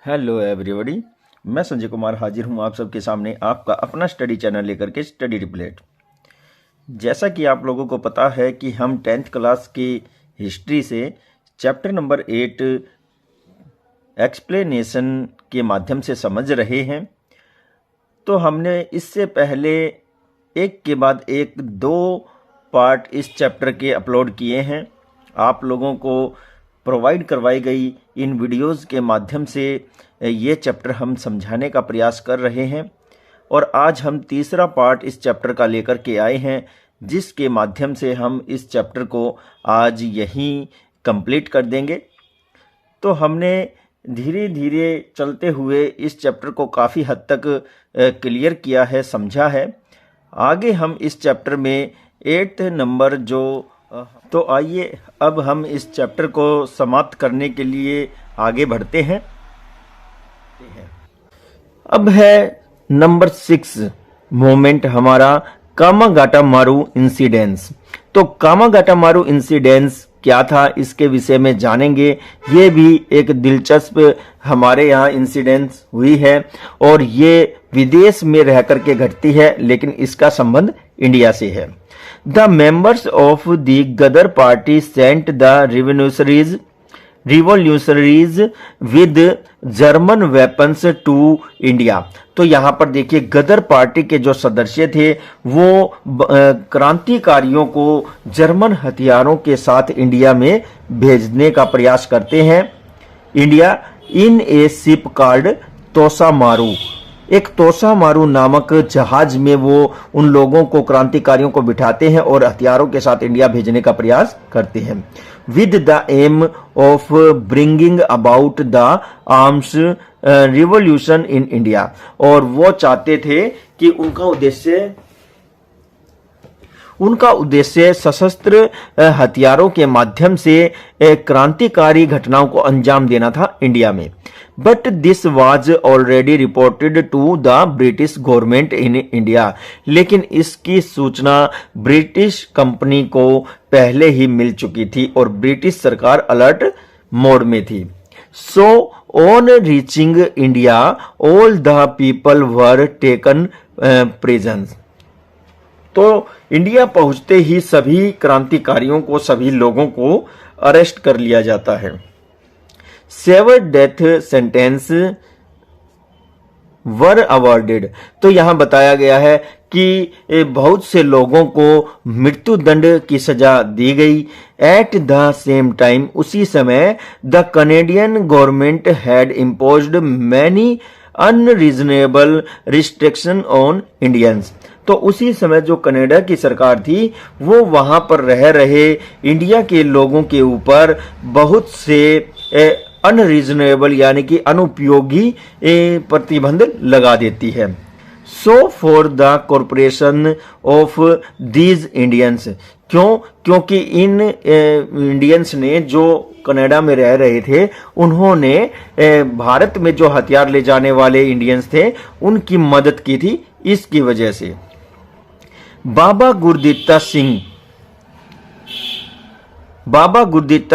Hello everybody, मैं संजय कुमार हाजिर हूँ आप सबके सामने आपका अपना स्टडी चैनल लेकर के स्टडी रिप्लेट। जैसा कि आप लोगों को पता है कि हम 10th क्लास की हिस्ट्री से चैप्टर नंबर 8 एक्सप्लेनेशन के माध्यम से समझ रहे हैं। तो हमने इससे पहले एक के बाद एक 2 पार्ट इस चैप्टर के अपलोड किए हैं। आप लोगों को प्रोवाइड करवाई गई इन वीडियोज़ के माध्यम से ये चैप्टर हम समझाने का प्रयास कर रहे हैं और आज हम तीसरा पार्ट इस चैप्टर का लेकर के आए हैं, जिसके माध्यम से हम इस चैप्टर को आज यहीं कंप्लीट कर देंगे। तो हमने धीरे धीरे चलते हुए इस चैप्टर को काफ़ी हद तक क्लियर किया है, समझा है। आगे हम इस चैप्टर में 8th नंबर तो आइए अब हम इस चैप्टर को समाप्त करने के लिए आगे बढ़ते हैं। अब है नंबर 6 मोमेंट हमारा कामागाटा मारू इंसिडेंस। तो कामागाटा मारू इंसिडेंस क्या था, इसके विषय में जानेंगे। ये भी एक दिलचस्प हमारे यहाँ इंसिडेंस हुई है और ये विदेश में रह करके घटती है, लेकिन इसका संबंध इंडिया से है। The members of the Ghadar party sent the revolutionaries with German weapons to India। तो यहाँ पर देखिए, गदर पार्टी के जो सदस्य थे वो क्रांतिकारियों को जर्मन हथियारों के साथ इंडिया में भेजने का प्रयास करते हैं। India in a ship called Tosa Maru, एक तोसा मारू नामक जहाज में वो उन लोगों को, क्रांतिकारियों को बिठाते हैं और हथियारों के साथ इंडिया भेजने का प्रयास करते हैं। With the aim of bringing about the arms revolution in India. और वो चाहते थे कि उनका उद्देश्य सशस्त्र हथियारों के माध्यम से क्रांतिकारी घटनाओं को अंजाम देना था इंडिया में। But this was already reported to the British government in India. लेकिन इसकी सूचना ब्रिटिश कंपनी को पहले ही मिल चुकी थी और ब्रिटिश सरकार अलर्ट मोड में थी। So on reaching India all the people were taken prisons. तो इंडिया पहुंचते ही सभी क्रांतिकारियों को, सभी लोगों को अरेस्ट कर लिया जाता है। 7 डेथ सेंटेंस वर अवॉर्डेड। तो यहां बताया गया है कि बहुत से लोगों को मृत्यु दंड की सजा दी गई। एट द सेम टाइम, उसी समय the Canadian government had imposed many unreasonable restriction on Indians. तो उसी समय जो कनाडा की सरकार थी वो वहां पर रह रहे इंडिया के लोगों के ऊपर बहुत से अनरीजनेबल यानी कि अनुपयोगी प्रतिबंध लगा देती है। So for the corporation of these Indians, क्योंकि इन इंडियंस ने, जो कनाडा में रह रहे थे, उन्होंने भारत में जो हथियार ले जाने वाले इंडियंस थे उनकी मदद की थी। इसकी वजह से बाबा गुरदित्ता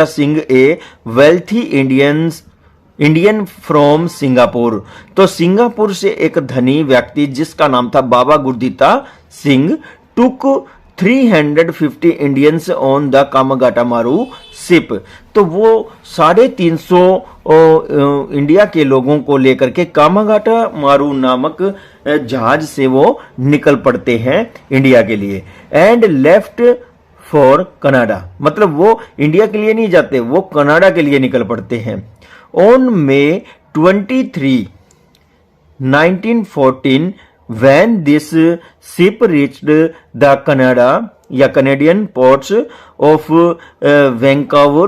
सिंह ए वेल्थी इंडियन फ्रॉम सिंगापुर। तो सिंगापुर से एक धनी व्यक्ति जिसका नाम था बाबा गुरदित्ता सिंह टुक 350 इंडियंस ऑन द कामागाटा मारू शिप। तो वो 350 इंडिया के लोगों को लेकर के कामागाटा मारू नामक जहाज से वो निकल पड़ते हैं इंडिया के लिए। एंड लेफ्ट फॉर कनाडा, मतलब वो इंडिया के लिए नहीं जाते, वो कनाडा के लिए निकल पड़ते हैं। On May 23, 1914 when this ship reached the Canadian ports of Vancouver।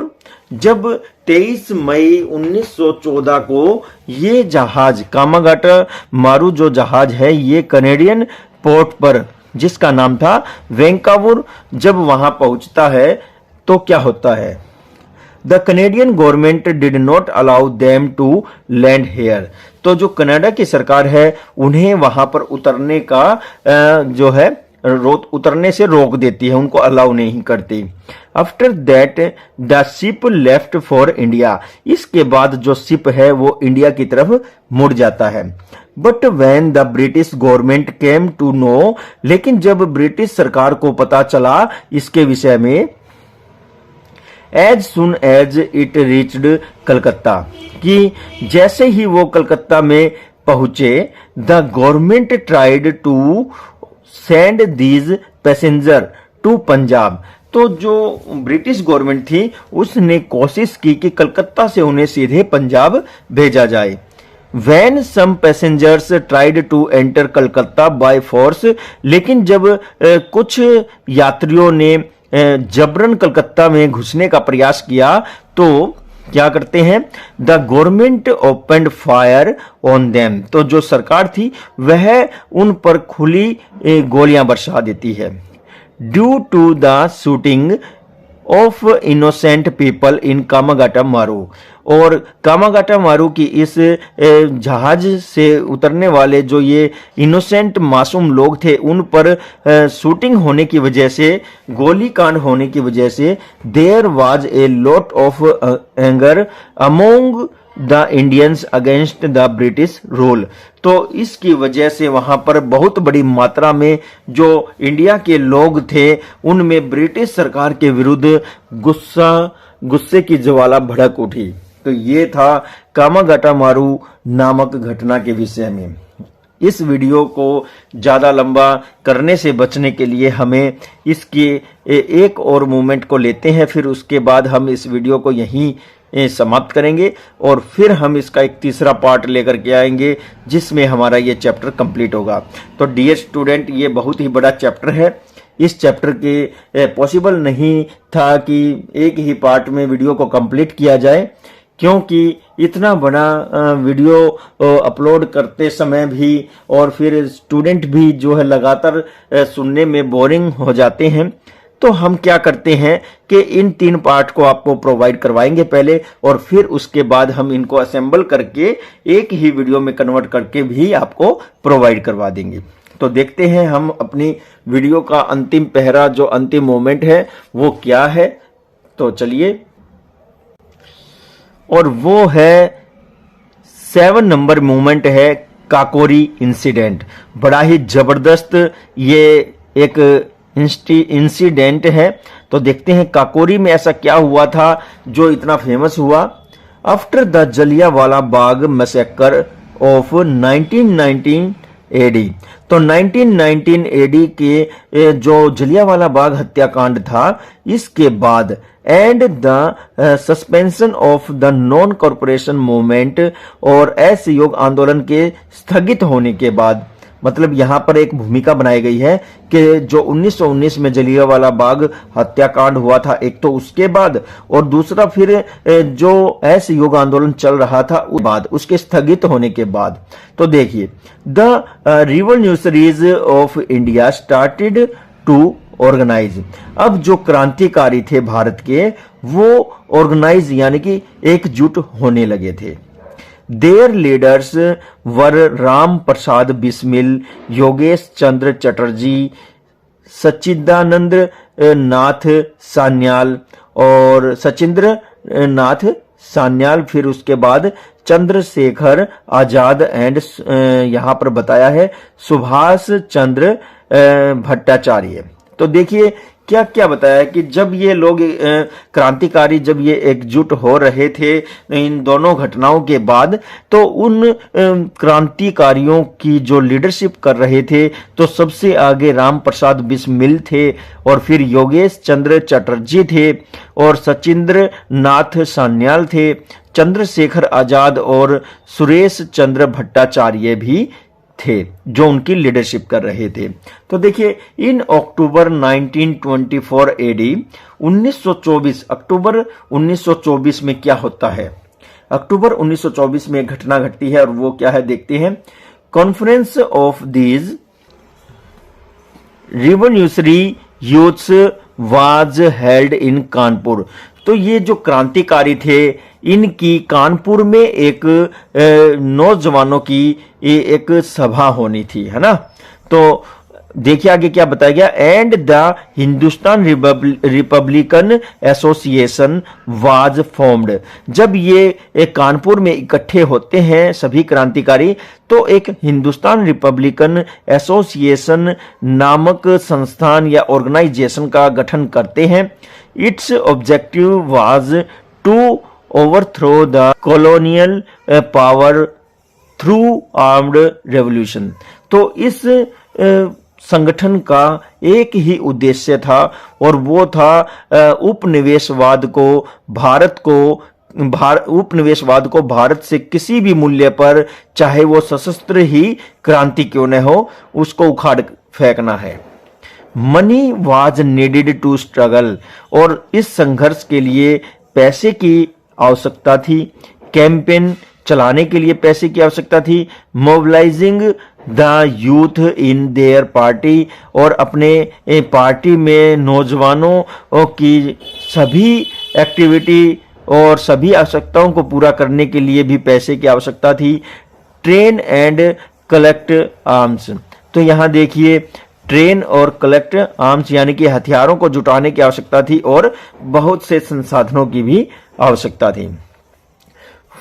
जब 23 मई 1914 को ये जहाज कामागाटा मारू जो जहाज है ये कनेडियन पोर्ट पर, जिसका नाम था वैंकावर, जब वहां पहुंचता है तो क्या होता है? The Canadian government did not allow them to land here. तो जो कनाडा की सरकार है उन्हें वहां पर उतरने का जो है उतरने से रोक देती है, उनको अलाउ नहीं करती। After that the ship left for India, इसके बाद जो शिप है वो इंडिया की तरफ मुड़ जाता है। But when the British government came to know, लेकिन जब ब्रिटिश सरकार को पता चला इसके विषय में, as soon as it reached Calcutta, कि जैसे ही वो कलकत्ता में पहुंचे, the government tried to send these passenger to Punjab, तो जो ब्रिटिश गवर्नमेंट थी उसने कोशिश की कि कलकत्ता से उन्हें सीधे पंजाब भेजा जाए। When some passengers tried to enter Calcutta by force, लेकिन जब कुछ यात्रियों ने जबरन कलकत्ता में घुसने का प्रयास किया तो क्या करते हैं, the government opened fire on them, तो जो सरकार थी वह उन पर खुली गोलियां बरसा देती है। Due to the shooting of innocent people in Komagata Maru, और कामागाटा मारू की इस जहाज से उतरने वाले जो ये इनोसेंट मासूम लोग थे उन पर शूटिंग होने की वजह से, गोली कांड होने की वजह से, there was a lot of anger among the Indians against the British rule, तो इसकी वजह से वहां पर बहुत बड़ी मात्रा में जो इंडिया के लोग थे उनमें ब्रिटिश सरकार के विरुद्ध गुस्से की ज्वाला भड़क उठी। तो ये था कामागाटा मारू नामक घटना के विषय में। इस वीडियो को ज्यादा लंबा करने से बचने के लिए हमें इसके एक और मूवमेंट को लेते हैं, फिर उसके बाद हम इस वीडियो को यहीं समाप्त करेंगे और फिर हम इसका एक तीसरा पार्ट लेकर के आएंगे जिसमें हमारा ये चैप्टर कंप्लीट होगा। तो डियर स्टूडेंट, ये बहुत ही बड़ा चैप्टर है। इस चैप्टर के पॉसिबल नहीं था कि एक ही पार्ट में वीडियो को कंप्लीट किया जाए, क्योंकि इतना बड़ा वीडियो अपलोड करते समय भी और फिर स्टूडेंट भी जो है लगातार सुनने में बोरिंग हो जाते हैं। तो हम क्या करते हैं कि इन 3 पार्ट को आपको प्रोवाइड करवाएंगे पहले, और फिर उसके बाद हम इनको असेंबल करके एक ही वीडियो में कन्वर्ट करके भी आपको प्रोवाइड करवा देंगे। तो देखते हैं हम अपनी वीडियो का अंतिम पहरा, जो अंतिम मोमेंट है वो क्या है। तो चलिए, और वो है 7 नंबर मूवमेंट है काकोरी इंसिडेंट। बड़ा ही जबरदस्त ये एक इंसिडेंट है। तो देखते हैं काकोरी में ऐसा क्या हुआ था जो इतना फेमस हुआ। After the Jallianwala Bagh massacre of 1919 AD, तो 1919 एडी के जो जलियांवाला बाग हत्याकांड था, इसके बाद and the suspension of the non corporation movement, और असहयोग आंदोलन के स्थगित होने के बाद, मतलब यहां पर एक भूमिका बनाई गई है कि जो 1919 में जलियांवाला बाग हत्याकांड हुआ था, एक तो उसके बाद, और दूसरा फिर जो असहयोग आंदोलन चल रहा था उस बाद, उसके स्थगित होने के बाद। तो देखिए, the revolutionaries of India started to organise, अब जो क्रांतिकारी थे भारत के वो ऑर्गेनाइज यानी कि एकजुट होने लगे थे। There leaders were Ram Prasad Bismil, Yogesh चंद्र चटर्जी, सच्चिदानंद नाथ सान्याल और सचिंद्र नाथ सान्याल, फिर उसके बाद चंद्रशेखर आजाद एंड यहां पर बताया है सुभाष चंद्र भट्टाचार्य। तो देखिए क्या क्या बताया कि जब ये लोग क्रांतिकारी जब ये एकजुट हो रहे थे इन दोनों घटनाओं के बाद, तो उन क्रांतिकारियों की जो लीडरशिप कर रहे थे, तो सबसे आगे राम प्रसाद बिस्मिल थे, और फिर योगेश चंद्र चटर्जी थे, और सचिंद्र नाथ सान्याल थे, चंद्रशेखर आजाद और सुरेश चंद्र भट्टाचार्य भी थे जो उनकी लीडरशिप कर रहे थे। तो देखिए, इन अक्टूबर 1924 एडी 1924, अक्टूबर 1924 में क्या होता है। अक्टूबर 1924 में एक घटना घटती है, और वो क्या है देखते हैं। Conference of these revolutionary youths was held in Kanpur, तो ये जो क्रांतिकारी थे इनकी कानपुर में एक नौजवानों की एक सभा होनी थी, है ना। तो देखिए आगे क्या बताया गया, and the Hindustan Republican association was formed. जब ये कानपुर में इकट्ठे होते हैं सभी क्रांतिकारी, तो एक हिंदुस्तान रिपब्लिकन एसोसिएशन नामक संस्थान या ऑर्गेनाइजेशन का गठन करते हैं। Its objective was to overthrow the colonial power through armed revolution. तो इस संगठन का एक ही उद्देश्य था और वो था उपनिवेशवाद को भारत से किसी भी मूल्य पर, चाहे वो सशस्त्र ही क्रांति क्यों न हो, उसको उखाड़ फेंकना है। Money was needed to struggle, और इस संघर्ष के लिए पैसे की आवश्यकता थी। कैंपेन चलाने के लिए पैसे की आवश्यकता थी। Mobilising the youth in their party, और अपने पार्टी में नौजवानों की सभी एक्टिविटी और सभी आवश्यकताओं को पूरा करने के लिए भी पैसे की आवश्यकता थी। ट्रेन एंड कलेक्ट आर्म्स, तो यहाँ देखिए ट्रेन और कलेक्ट आर्म्स यानी कि हथियारों को जुटाने की आवश्यकता थी और बहुत से संसाधनों की भी आवश्यकता थी।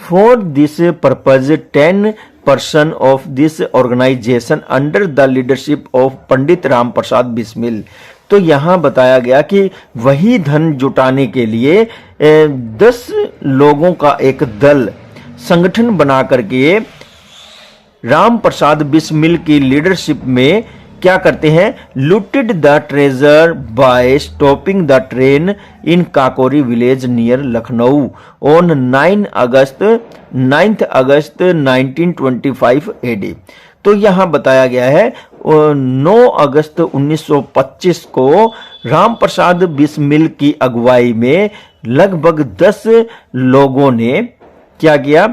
For this purpose, 10% of this organization under the leadership of Pandit Ram Prasad Bismil. तो यहाँ बताया गया कि वही धन जुटाने के लिए 10 लोगों का एक दल संगठन बना करके राम प्रसाद बिस्मिल की लीडरशिप में क्या करते हैं, looted the treasure by stopping the train in Kakori village near Lucknow on 9 August 1925 AD. तो यहाँ बताया गया है 9 अगस्त 1925 को राम प्रसाद बिस्मिल की अगुवाई में लगभग 10 लोगों ने क्या किया,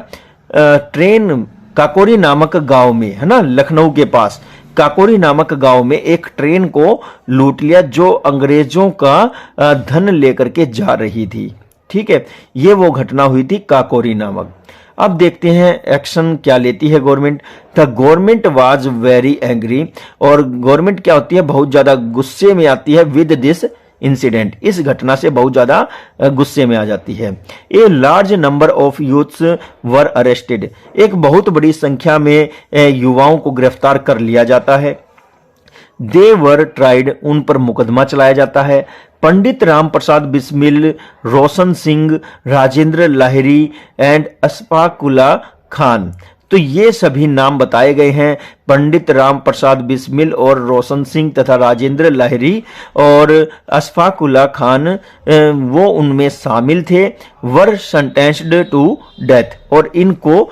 ट्रेन काकोरी नामक गांव में, है ना, लखनऊ के पास काकोरी नामक गांव में एक ट्रेन को लूट लिया जो अंग्रेजों का धन लेकर के जा रही थी। ठीक है, ये वो घटना हुई थी काकोरी नामक। अब देखते हैं एक्शन क्या लेती है government. The government was very angry, और गवर्नमेंट क्या होती है, बहुत ज्यादा गुस्से में आती है विद दिस इंसिडेंट, इस घटना से बहुत ज्यादा गुस्से में आ जाती है। A large number of youths were arrested, एक बहुत बड़ी संख्या में युवाओं को गिरफ्तार कर लिया जाता है। दे वर ट्राइड, उन पर मुकदमा चलाया जाता है। पंडित राम प्रसाद बिस्मिल, रोशन सिंह, राजेंद्र लाहिरी एंड अशफाकुल्ला खान, तो ये सभी नाम बताए गए हैं। पंडित राम प्रसाद बिस्मिल और रोशन सिंह तथा राजेंद्र लाहिरी और अशफाकुल्ला खान वो उनमें शामिल थे। वर सेंटेंस्ड टू डेथ, और इनको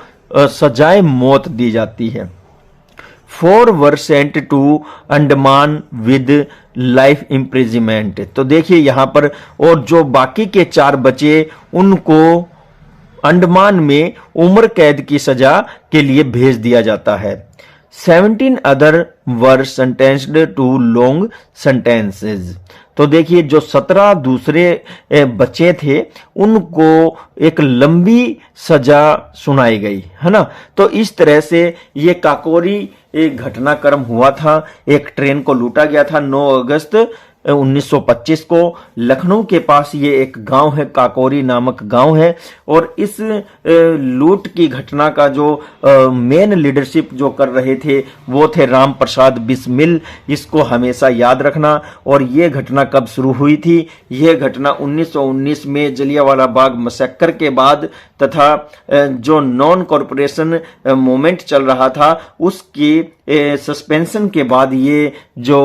सजाए मौत दी जाती है। 4 were sent to Andaman with life imprisonment, तो देखिए यहां पर, और जो बाकी के 4 बचे उनको अंडमान में उम्र कैद की सजा के लिए भेज दिया जाता है। 17 other were sentenced to long sentences, तो देखिए जो 17 दूसरे बचे थे उनको एक लंबी सजा सुनाई गई, है ना। तो इस तरह से ये काकोरी एक घटनाक्रम हुआ था। एक ट्रेन को लूटा गया था 9 अगस्त 1925 को। लखनऊ के पास ये एक गांव है, काकोरी नामक गांव है, और इस लूट की घटना का जो मेन लीडरशिप जो कर रहे थे वो थे राम प्रसाद बिस्मिल। इसको हमेशा याद रखना। और ये घटना कब शुरू हुई थी? यह घटना 1919 में जलियांवाला बाग मैसेकर के बाद तथा जो नॉन कॉरपोरेशन मूवमेंट चल रहा था उसकी सस्पेंशन के बाद ये जो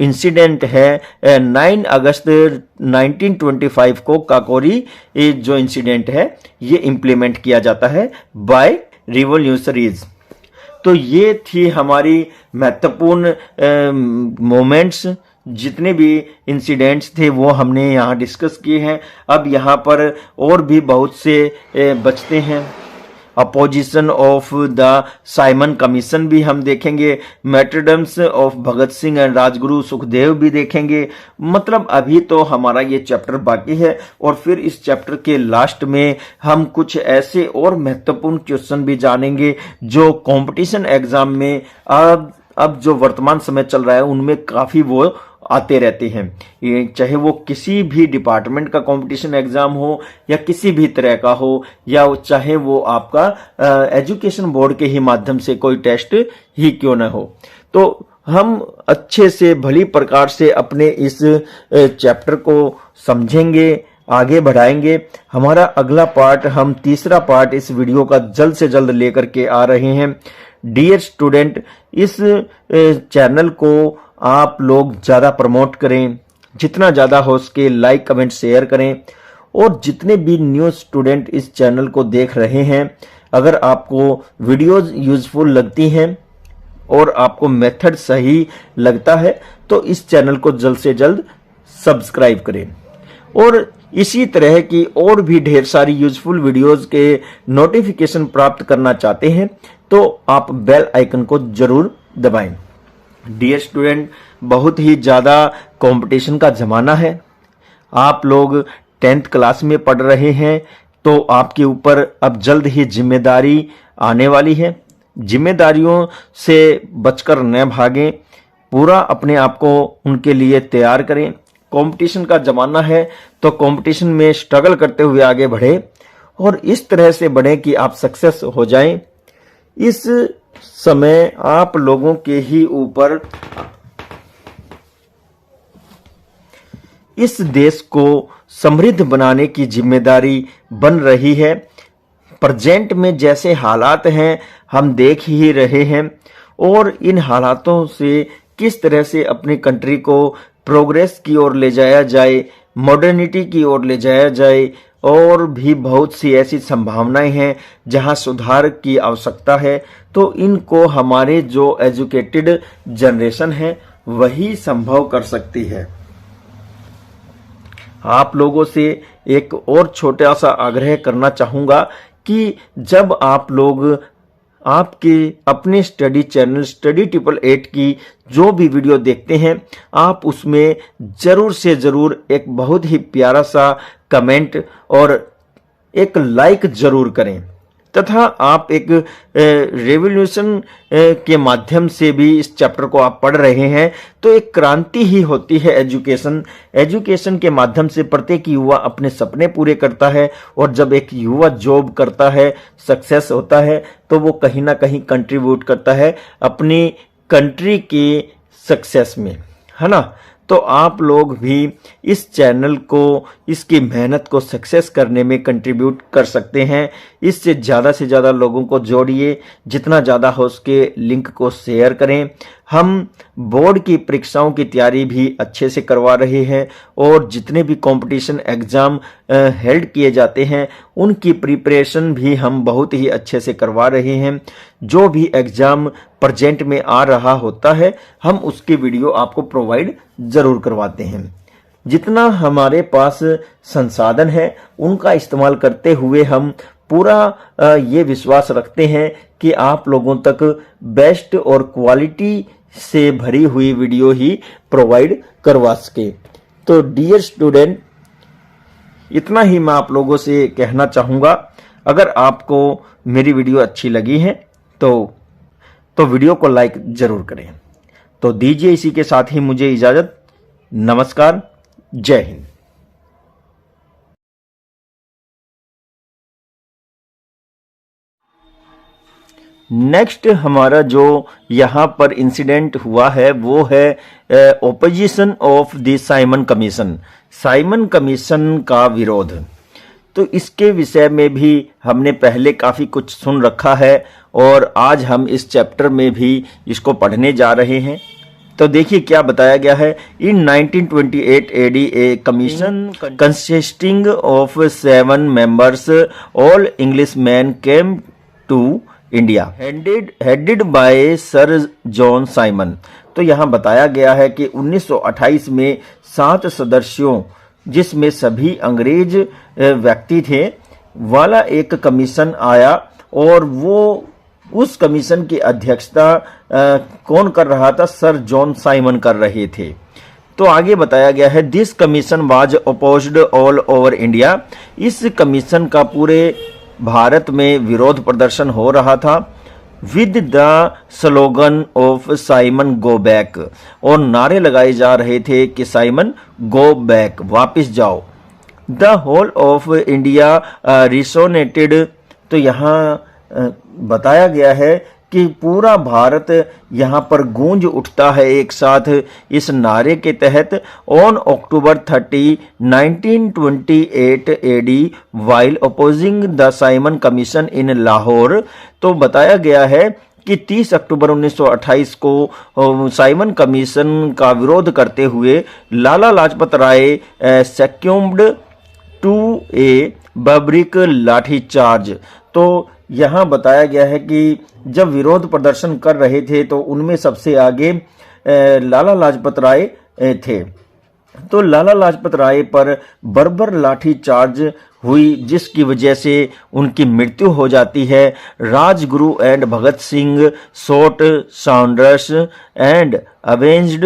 इंसिडेंट है 9 अगस्त 1925 को काकोरी जो इंसिडेंट है ये इंप्लीमेंट किया जाता है बाय रिवॉल्यूशनरीज। तो ये थी हमारी महत्वपूर्ण मोमेंट्स, जितने भी इंसिडेंट्स थे वो हमने यहाँ डिस्कस किए हैं। अब यहाँ पर और भी बहुत से बचते हैं। Opposition of the Simon Commission भी हम देखेंगे, martyrdoms of Bhagat Singh and Rajguru Sukhdev भी देखेंगे। मतलब अभी तो हमारा ये चैप्टर बाकी है और फिर इस चैप्टर के लास्ट में हम कुछ ऐसे और महत्वपूर्ण क्वेश्चन भी जानेंगे जो कंपटीशन एग्जाम में अब अब जो वर्तमान समय चल रहा है उनमें काफी वो आते रहते हैं। ये चाहे वो किसी भी डिपार्टमेंट का कंपटीशन एग्जाम हो या किसी भी तरह का हो, या चाहे वो आपका एजुकेशन बोर्ड के ही माध्यम से कोई टेस्ट ही क्यों ना हो। तो हम अच्छे से भली प्रकार से अपने इस चैप्टर को समझेंगे, आगे बढ़ाएंगे। हमारा अगला पार्ट, हम तीसरा पार्ट इस वीडियो का जल्द से जल्द लेकर के आ रहे हैं। डियर स्टूडेंट, इस चैनल को आप लोग ज़्यादा प्रमोट करें, जितना ज़्यादा हो सके लाइक कमेंट शेयर करें। और जितने भी न्यू स्टूडेंट इस चैनल को देख रहे हैं, अगर आपको वीडियोस यूजफुल लगती हैं और आपको मेथड सही लगता है तो इस चैनल को जल्द से जल्द सब्सक्राइब करें। और इसी तरह की और भी ढेर सारी यूजफुल वीडियोस के नोटिफिकेशन प्राप्त करना चाहते हैं तो आप बेल आइकन को जरूर दबाएं। डियर स्टूडेंट, बहुत ही ज़्यादा कंपटीशन का ज़माना है। आप लोग 10th क्लास में पढ़ रहे हैं तो आपके ऊपर अब जल्द ही जिम्मेदारी आने वाली है। जिम्मेदारियों से बचकर न भागें, पूरा अपने आप को उनके लिए तैयार करें। कंपटीशन का ज़माना है तो कंपटीशन में स्ट्रगल करते हुए आगे बढ़े और इस तरह से बढ़े कि आप सक्सेस हो जाएं। इस समय आप लोगों के ही ऊपर इस देश को समृद्ध बनाने की जिम्मेदारी बन रही है। प्रेजेंट में जैसे हालात हैं हम देख ही रहे हैं, और इन हालातों से किस तरह से अपनी कंट्री को प्रोग्रेस की ओर ले जाया जाए, मॉडर्निटी की ओर ले जाया जाए, और भी बहुत सी ऐसी संभावनाएं हैं जहां सुधार की आवश्यकता है। तो इनको हमारे जो एजुकेटेड जनरेशन है वही संभव कर सकती है। आप लोगों से एक और छोटा सा आग्रह करना चाहूंगा कि जब आप लोग आपके अपने स्टडी चैनल स्टडी 888 की जो भी वीडियो देखते हैं, आप उसमें जरूर से जरूर एक बहुत ही प्यारा सा कमेंट और एक लाइक जरूर करें, तथा आप एक रेवोल्यूशन के माध्यम से भी इस चैप्टर को आप पढ़ रहे हैं तो एक क्रांति ही होती है एजुकेशन के माध्यम से प्रत्येक युवा अपने सपने पूरे करता है, और जब एक युवा जॉब करता है, सक्सेस होता है, तो वो कहीं ना कहीं कंट्रीब्यूट करता है अपनी कंट्री के सक्सेस में, है ना। तो आप लोग भी इस चैनल को, इसकी मेहनत को सक्सेस करने में कंट्रीब्यूट कर सकते हैं। इससे ज़्यादा से ज़्यादा लोगों को जोड़िए, जितना ज़्यादा हो सके लिंक को शेयर करें। हम बोर्ड की परीक्षाओं की तैयारी भी अच्छे से करवा रहे हैं, और जितने भी कंपटीशन एग्ज़ाम हेल्ड किए जाते हैं उनकी प्रिपरेशन भी हम बहुत ही अच्छे से करवा रहे हैं। जो भी एग्ज़ाम प्रेजेंट में आ रहा होता है हम उसकी वीडियो आपको प्रोवाइड ज़रूर करवाते हैं। जितना हमारे पास संसाधन है उनका इस्तेमाल करते हुए हम पूरा ये विश्वास रखते हैं कि आप लोगों तक बेस्ट और क्वालिटी से भरी हुई वीडियो ही प्रोवाइड करवा सके। तो डियर स्टूडेंट, इतना ही मैं आप लोगों से कहना चाहूँगा। अगर आपको मेरी वीडियो अच्छी लगी है तो वीडियो को लाइक जरूर करें। तो दीजिए इसी के साथ ही मुझे इजाजत। नमस्कार, जय हिंद। नेक्स्ट हमारा जो यहाँ पर इंसिडेंट हुआ है वो है opposition of the Simon commission, Simon commission का विरोध। तो इसके विषय में भी हमने पहले काफ़ी कुछ सुन रखा है और आज हम इस चैप्टर में भी इसको पढ़ने जा रहे हैं। तो देखिए क्या बताया गया है। In 1928 AD a commission consisting of 7 members all Englishman came to India headed by sir John Simon. तो यहाँ बताया गया है कि 1928 में 7 सदस्यों, जिसमें सभी अंग्रेज व्यक्ति थे, वाला एक कमीशन आया, और वो उस कमीशन की अध्यक्षता कौन कर रहा था? सर जॉन साइमन कर रहे थे। तो आगे बताया गया है, this commission was opposed all over India. इस कमीशन का पूरे भारत में विरोध प्रदर्शन हो रहा था। With the slogan of Simon go back, और नारे लगाए जा रहे थे कि साइमन गो बैक, वापस जाओ। द होल ऑफ इंडिया रिसोनेटेड, तो यहाँ बताया गया है कि पूरा भारत यहाँ पर गूंज उठता है एक साथ इस नारे के तहत। On October 30, 1928 AD, while opposing the Simon commission in Lahore, तो बताया गया है कि 30 अक्टूबर 1928 को साइमन कमीशन का विरोध करते हुए लाला लाजपत राय सक्यूम्ड टू ए बब्रिक लाठीचार्ज। तो यहाँ बताया गया है कि जब विरोध प्रदर्शन कर रहे थे तो उनमें सबसे आगे लाला लाजपत राय थे। तो लाला लाजपत राय पर बर्बर लाठी चार्ज हुई, जिसकी वजह से उनकी मृत्यु हो जाती है। Rajguru and Bhagat Singh shot Saunders and avenged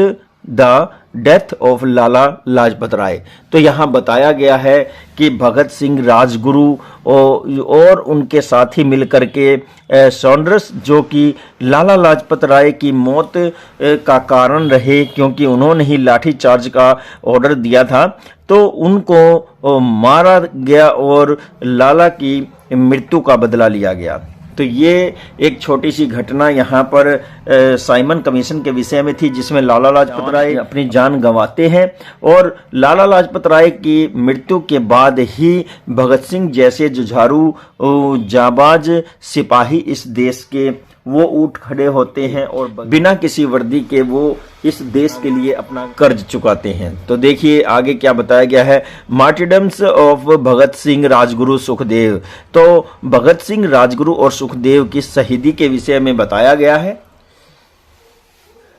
the death of Lala Lajpat Rai. तो यहाँ बताया गया है कि भगत सिंह, राजगुरु और उनके साथी मिलकर के सॉन्डर्स, जो कि लाला लाजपत राय की मौत का कारण रहे क्योंकि उन्होंने ही लाठी चार्ज का ऑर्डर दिया था, तो उनको मारा गया और लाला की मृत्यु का बदला लिया गया। तो ये एक छोटी सी घटना यहाँ पर साइमन कमीशन के विषय में थी, जिसमें लाला लाजपत राय अपनी जान गंवाते हैं, और लाला लाजपत राय की मृत्यु के बाद ही भगत सिंह जैसे जुझारू जाबाज सिपाही इस देश के वो उठ खड़े होते हैं और बिना किसी वर्दी के वो इस देश के लिए अपना कर्ज चुकाते हैं। तो देखिए आगे क्या बताया गया है। मार्टिडम्स ऑफ भगत सिंह, राजगुरु, सुखदेव। तो भगत सिंह, राजगुरु और सुखदेव की शहीदी के विषय में बताया गया है।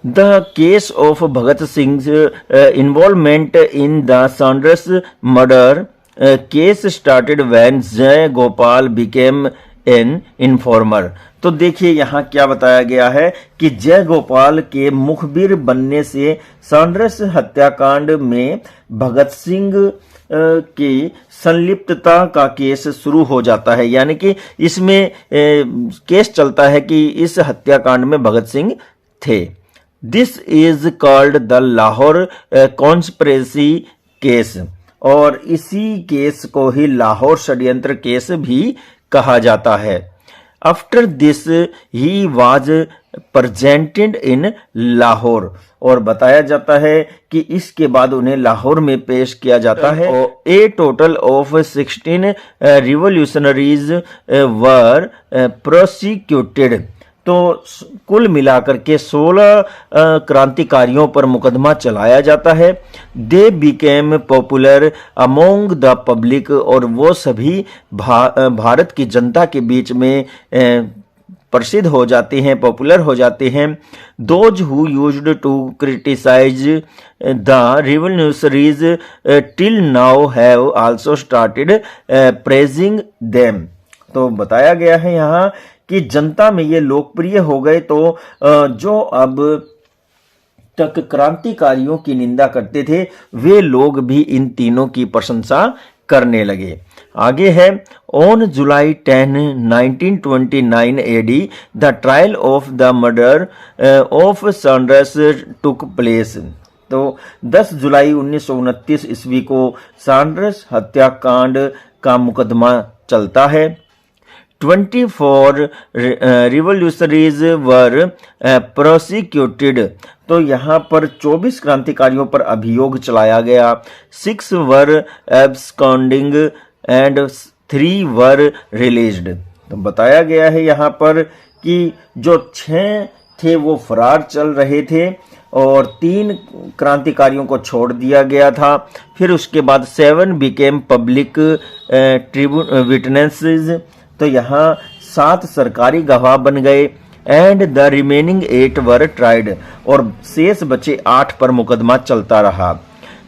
The case of Bhagat Singh involvement in the Saunders murder case started when जय गोपाल बिकेम एन इन्फॉर्मर। तो देखिए यहाँ क्या बताया गया है कि जय गोपाल के मुखबिर बनने से सॉन्डर्स हत्याकांड में भगत सिंह की संलिप्तता का केस शुरू हो जाता है, यानी कि इसमें केस चलता है कि इस हत्याकांड में भगत सिंह थे। This is called the Lahore conspiracy case, और इसी केस को ही लाहौर षड्यंत्र केस भी कहा जाता है। After this he was presented in Lahore, और बताया जाता है कि इसके बाद उन्हें लाहौर में पेश किया जाता है। A total of 16 revolutionaries were prosecuted. तो कुल मिलाकर के 16 क्रांतिकारियों पर मुकदमा चलाया जाता है। They became popular among the public, और वो सभी भारत की जनता के बीच में प्रसिद्ध हो जाते हैं, पॉपुलर हो जाते हैं। Those who used to criticise the revolutionaries till now have also started praising them. तो बताया गया है यहाँ कि जनता में ये लोकप्रिय हो गए, तो जो अब तक क्रांतिकारियों की निंदा करते थे वे लोग भी इन तीनों की प्रशंसा करने लगे। आगे है on July 10, 1929 AD the trial of the murder of Saunders took place. तो 10 जुलाई 1929 ईस्वी को सॉन्डर्स हत्याकांड का मुकदमा चलता है। 24 रिवोल्यूशनरीज वर प्रोसिक्यूटेड। तो यहाँ पर 24 क्रांतिकारियों पर अभियोग चलाया गया। 6 वर एब्सकॉन्डिंग एंड 3 वर रिलीज्ड। तो बताया गया है यहाँ पर कि जो 6 थे वो फरार चल रहे थे और 3 क्रांतिकारियों को छोड़ दिया गया था। फिर उसके बाद 7 बिकेम पब्लिक विटनेसेस। तो यहाँ 7 सरकारी गवाह बन गए। And the remaining 8 were tried, और शेष बचे 8 पर मुकदमा चलता रहा।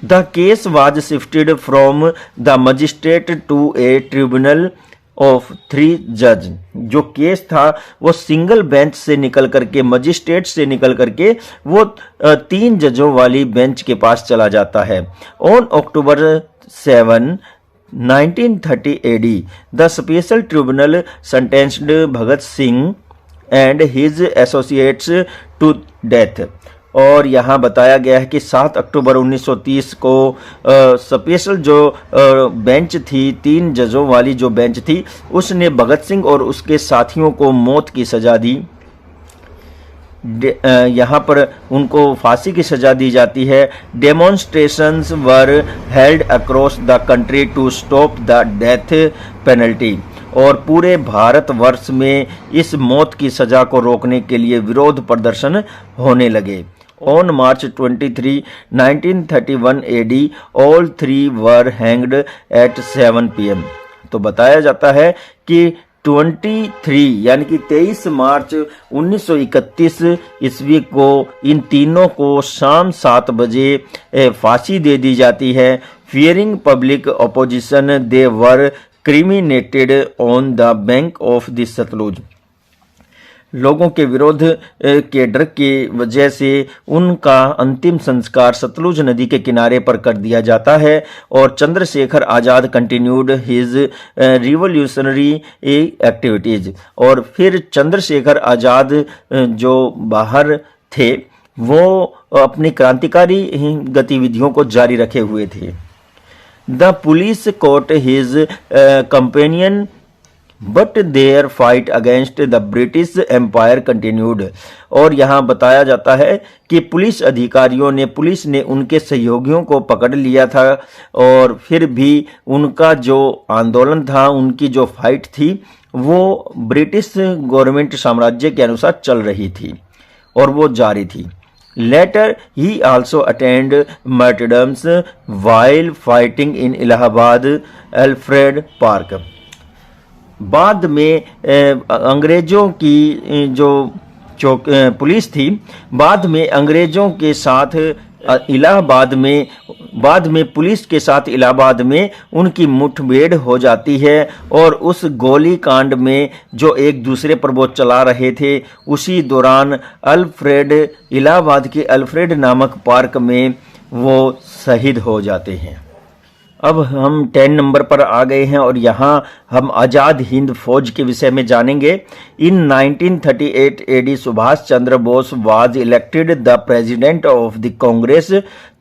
The case was shifted from the magistrate to a tribunal of 3 जज। जो केस था वो सिंगल बेंच से निकल करके, मजिस्ट्रेट से निकल करके वो 3 जजों वाली बेंच के पास चला जाता है। On October 7, 1930 AD, the special tribunal sentenced Bhagat Singh and his associates to death. और यहाँ बताया गया है कि 7 अक्टूबर 1930 को स्पेशल जो बेंच थी, 3 जजों वाली जो बेंच थी, उसने भगत सिंह और उसके साथियों को मौत की सजा दी। यहाँ पर उनको फांसी की सजा दी जाती है। Demonstrations were held across the country to stop the death penalty. और पूरे भारतवर्ष में इस मौत की सजा को रोकने के लिए विरोध प्रदर्शन होने लगे। On March 23, 1931 AD, all three were hanged at 7 PM। तो बताया जाता है कि 23 यानी कि 23 मार्च 1931 ईस्वी को इन तीनों को शाम 7 बजे फांसी दे दी जाती है। Fearing public opposition they were cremated on the bank of the Sutlej. लोगों के विरोध के डर की वजह से उनका अंतिम संस्कार सतलुज नदी के किनारे पर कर दिया जाता है। और Chandrashekhar Azad continued his revolutionary activities. और फिर चंद्रशेखर आज़ाद जो बाहर थे वो अपनी क्रांतिकारी गतिविधियों को जारी रखे हुए थे। The police caught his companion but their fight against the British empire continued. और यहाँ बताया जाता है कि पुलिस ने उनके सहयोगियों को पकड़ लिया था और फिर भी उनका जो आंदोलन था, उनकी जो फाइट थी, वो ब्रिटिश गवर्नमेंट साम्राज्य के अनुसार चल रही थी और वो जारी थी। Later he also attained martyrdoms while fighting in Allahabad Alfred Park. बाद में अंग्रेजों की जो पुलिस थी, बाद में अंग्रेजों के साथ बाद में पुलिस के साथ इलाहाबाद में उनकी मुठभेड़ हो जाती है। और उस गोली कांड में जो एक दूसरे पर वो चला रहे थे, उसी दौरान इलाहाबाद के अल्फ्रेड नामक पार्क में वो शहीद हो जाते हैं। अब हम 10 नंबर पर आ गए हैं और यहाँ हम आज़ाद हिंद फौज के विषय में जानेंगे। इन 1938 AD Subhash Chandra Bose was elected the president of the Congress.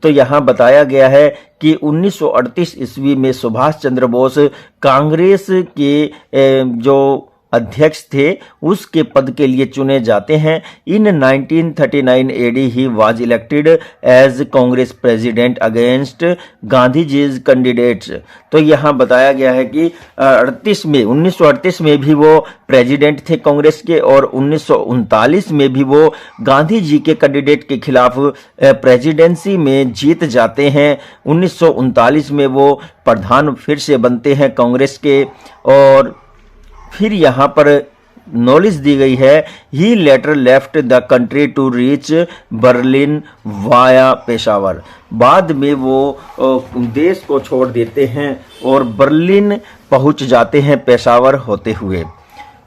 तो यहाँ बताया गया है कि 1938 ईस्वी में सुभाष चंद्र बोस कांग्रेस के जो अध्यक्ष थे उसके पद के लिए चुने जाते हैं। In 1939 AD he was elected as Congress president against Gandhi ji's candidates. तो यहाँ बताया गया है कि 1938 में भी वो प्रेसिडेंट थे कांग्रेस के और 1939 में भी वो गांधी जी के कैंडिडेट के खिलाफ प्रेसिडेंसी में जीत जाते हैं। 1939 में वो प्रधान फिर से बनते हैं कांग्रेस के। और फिर यहाँ पर नॉलेज दी गई है, he later left the country to reach Berlin via Peshawar. बाद में वो देश को छोड़ देते हैं और बर्लिन पहुंच जाते हैं पेशावर होते हुए।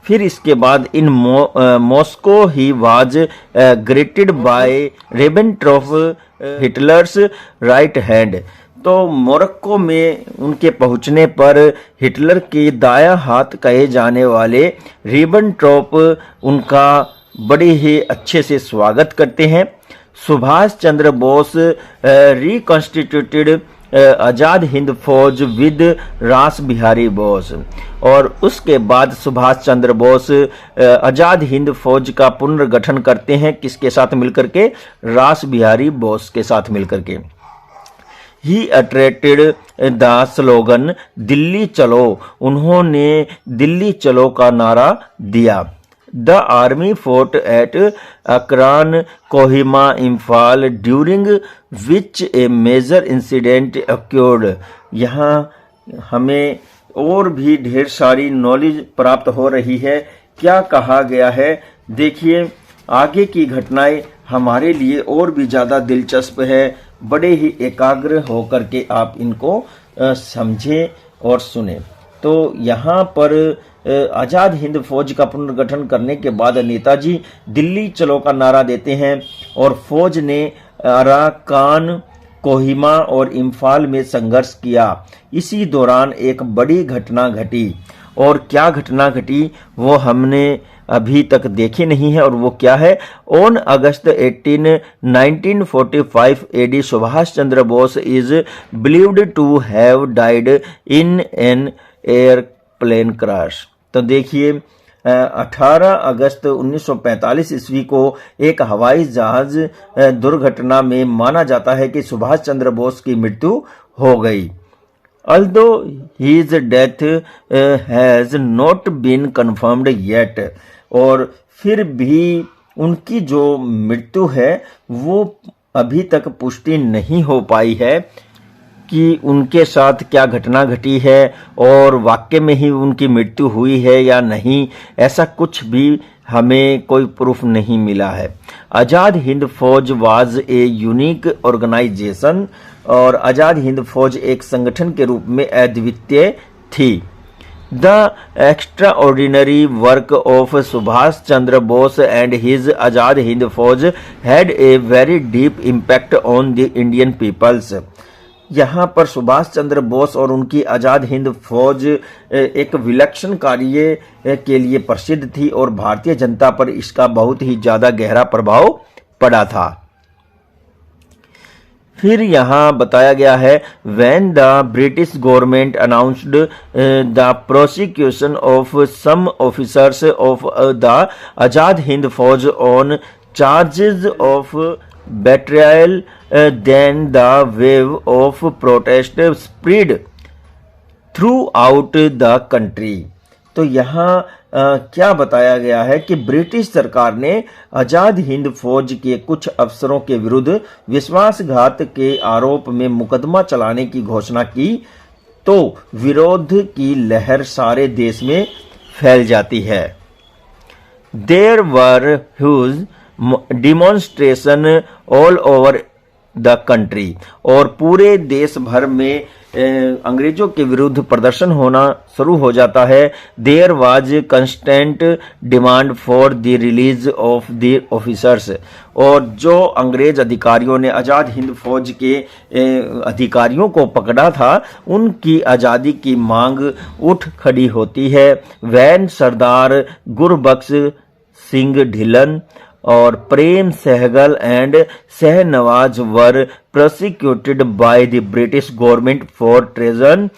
फिर इसके बाद in Moscow he was greeted by Ribbentrop Hitler's right hand. तो मोरक्को में उनके पहुंचने पर हिटलर के दायां हाथ कहे जाने वाले रिबेनट्रॉप उनका बड़े ही अच्छे से स्वागत करते हैं। सुभाष चंद्र बोस रिकॉन्स्टिट्यूटेड आज़ाद हिंद फौज विद रास बिहारी बोस। और उसके बाद सुभाष चंद्र बोस आज़ाद हिंद फौज का पुनर्गठन करते हैं, किसके साथ मिलकर के? रास बिहारी बोस के साथ मिलकर के। He attracted the slogan Delhi chalo. उन्होंने दिल्ली चलो का नारा दिया। द आर्मी फोर्ट एट अकरान Kohima Imphal during which a major incident occurred. यहाँ हमें और भी ढेर सारी नॉलेज प्राप्त हो रही है। क्या कहा गया है देखिए, आगे की घटनाएं हमारे लिए और भी ज़्यादा दिलचस्प है। बड़े ही एकाग्र होकर के आप इनको समझें और सुने। तो यहाँ पर आज़ाद हिंद फौज का पुनर्गठन करने के बाद नेताजी दिल्ली चलो का नारा देते हैं और फौज ने अराकान, कोहिमा और इम्फाल में संघर्ष किया। इसी दौरान एक बड़ी घटना घटी। और क्या घटना घटी वो हमने अभी तक देखी नहीं है और वो क्या है। On August 18, 1945 AD Subhash Chandra Bose is believed to have died in an airplane crash. तो देखिए 18 अगस्त 1945 ईस्वी को एक हवाई जहाज दुर्घटना में माना जाता है कि सुभाष चंद्र बोस की मृत्यु हो गई। Although his death has not been confirmed yet, और फिर भी उनकी जो मृत्यु है वो अभी तक पुष्टि नहीं हो पाई है कि उनके साथ क्या घटना घटी है और वाकई में ही उनकी मृत्यु हुई है या नहीं, ऐसा कुछ भी हमें कोई प्रूफ नहीं मिला है। आज़ाद हिंद फौज वाज ए यूनिक ऑर्गेनाइजेशन, और आज़ाद हिंद फौज एक संगठन के रूप में अद्वितीय थी। The extraordinary work of Subhash Chandra Bose and his Azad Hind Fauj had a very deep impact on the Indian peoples. यहाँ पर सुभाष चंद्र बोस और उनकी आज़ाद हिंद फौज एक विलक्षण कार्य के लिए प्रसिद्ध थी और भारतीय जनता पर इसका बहुत ही ज़्यादा गहरा प्रभाव पड़ा था। फिर यहाँ बताया गया है when the British government announced the prosecution of some officers of the Azad Hind Fauj on charges of betrayal, then the wave of protest spread throughout the country। तो यहाँ क्या बताया गया है कि ब्रिटिश सरकार ने आज़ाद हिंद फौज के कुछ अफसरों के विरुद्ध विश्वासघात के आरोप में मुकदमा चलाने की घोषणा की, तो विरोध की लहर सारे देश में फैल जाती है। There were huge demonstration all over the country, और पूरे देश भर में अंग्रेजों के विरुद्ध प्रदर्शन होना शुरू हो जाता है। There was constant demand for the release of the officers, और जो अंग्रेज अधिकारियों ने आज़ाद हिंद फौज के अधिकारियों को पकड़ा था उनकी आज़ादी की मांग उठ खड़ी होती है। वैन सरदार गुरबख्श सिंह ढिल्लन और Prem Sahgal and Shahnawaz were prosecuted by the British government for treason,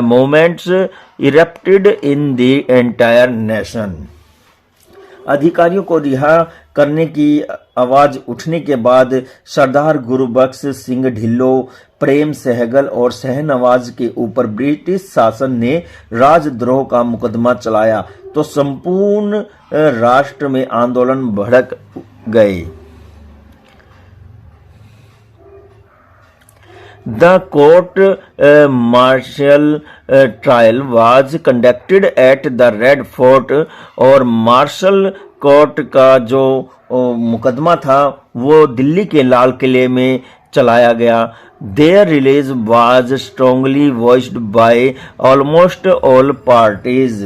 movements erupted in the entire nation. अधिकारियों को रिहा करने की आवाज उठने के बाद सरदार गुरबख्श सिंह ढिल्लो, प्रेम सहगल और शहनवाज के ऊपर ब्रिटिश शासन ने राजद्रोह का मुकदमा चलाया, तो संपूर्ण राष्ट्र में आंदोलन भड़क गए। The court martial trial was conducted at the Red Fort, और मार्शल कोर्ट का जो मुकदमा था वो दिल्ली के लाल किले में चलाया गया। Their release was strongly voiced by almost all parties।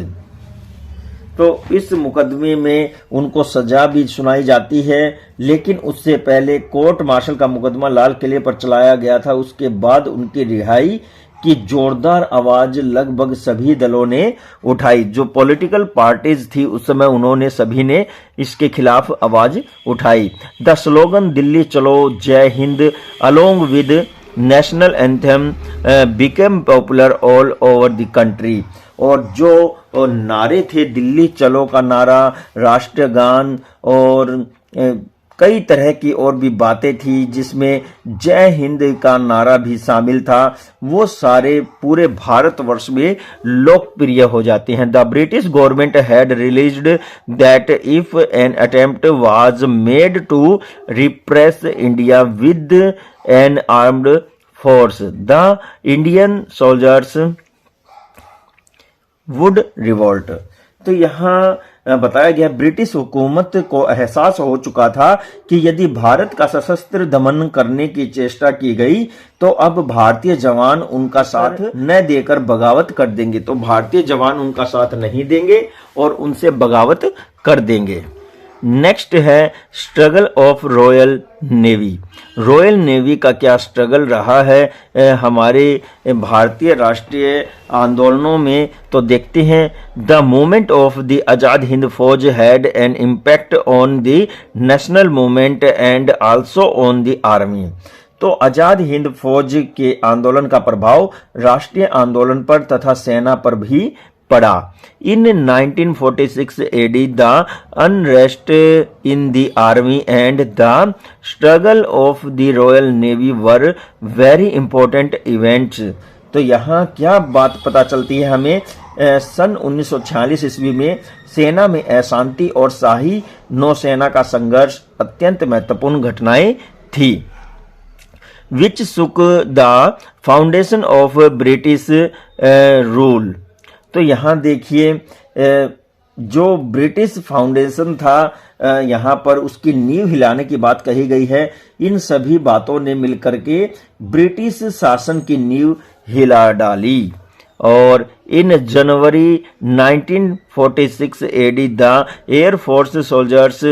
तो इस मुकदमे में उनको सजा भी सुनाई जाती है, लेकिन उससे पहले कोर्ट मार्शल का मुकदमा लाल किले पर चलाया गया था। उसके बाद उनकी रिहाई की जोरदार आवाज लगभग सभी दलों ने उठाई। जो पॉलिटिकल पार्टीज थी उस समय उन्होंने सभी ने इसके खिलाफ आवाज उठाई। द स्लोगन दिल्ली चलो जय Hind along with national anthem became popular all over the country, और जो नारे थे दिल्ली चलो का नारा, राष्ट्रगान और कई तरह की और भी बातें थी जिसमें जय हिंद का नारा भी शामिल था, वो सारे पूरे भारतवर्ष में लोकप्रिय हो जाते हैं। The British government had released that if an attempt was made to repress India with an armed force the Indian soldiers would revolt. तो यहाँ बताया गया ब्रिटिश हुकूमत को एहसास हो चुका था कि यदि भारत का सशस्त्र दमन करने की चेष्टा की गई तो अब भारतीय जवान उनका साथ न देकर बगावत कर देंगे, तो भारतीय जवान उनका साथ नहीं देंगे और उनसे बगावत कर देंगे। नेक्स्ट है struggle of royal navy. Royal navy का क्या स्ट्रगल रहा है हमारे भारतीय राष्ट्रीय आंदोलनों में, तो देखते हैं। The movement of the Azad Hind Fauj had an impact on the national movement and also on the army. तो आजाद हिंद फौज के आंदोलन का प्रभाव राष्ट्रीय आंदोलन पर तथा सेना पर भी पड़ा। इन 1946 AD the unrest in the army and the struggle of the royal navy were very important events. तो यहाँ क्या बात पता चलती है हमें, सन 1946 ईस्वी में सेना में अशांति और शाही नौसेना का संघर्ष अत्यंत महत्वपूर्ण घटनाएं थी। विच सुक the foundation of British rule. तो यहाँ देखिए जो ब्रिटिश फाउंडेशन था यहाँ पर उसकी नींव हिलाने की बात कही गई है। इन सभी बातों ने मिलकर के ब्रिटिश शासन की नींव हिला डाली। और इन जनवरी 1946 AD the air force soldiers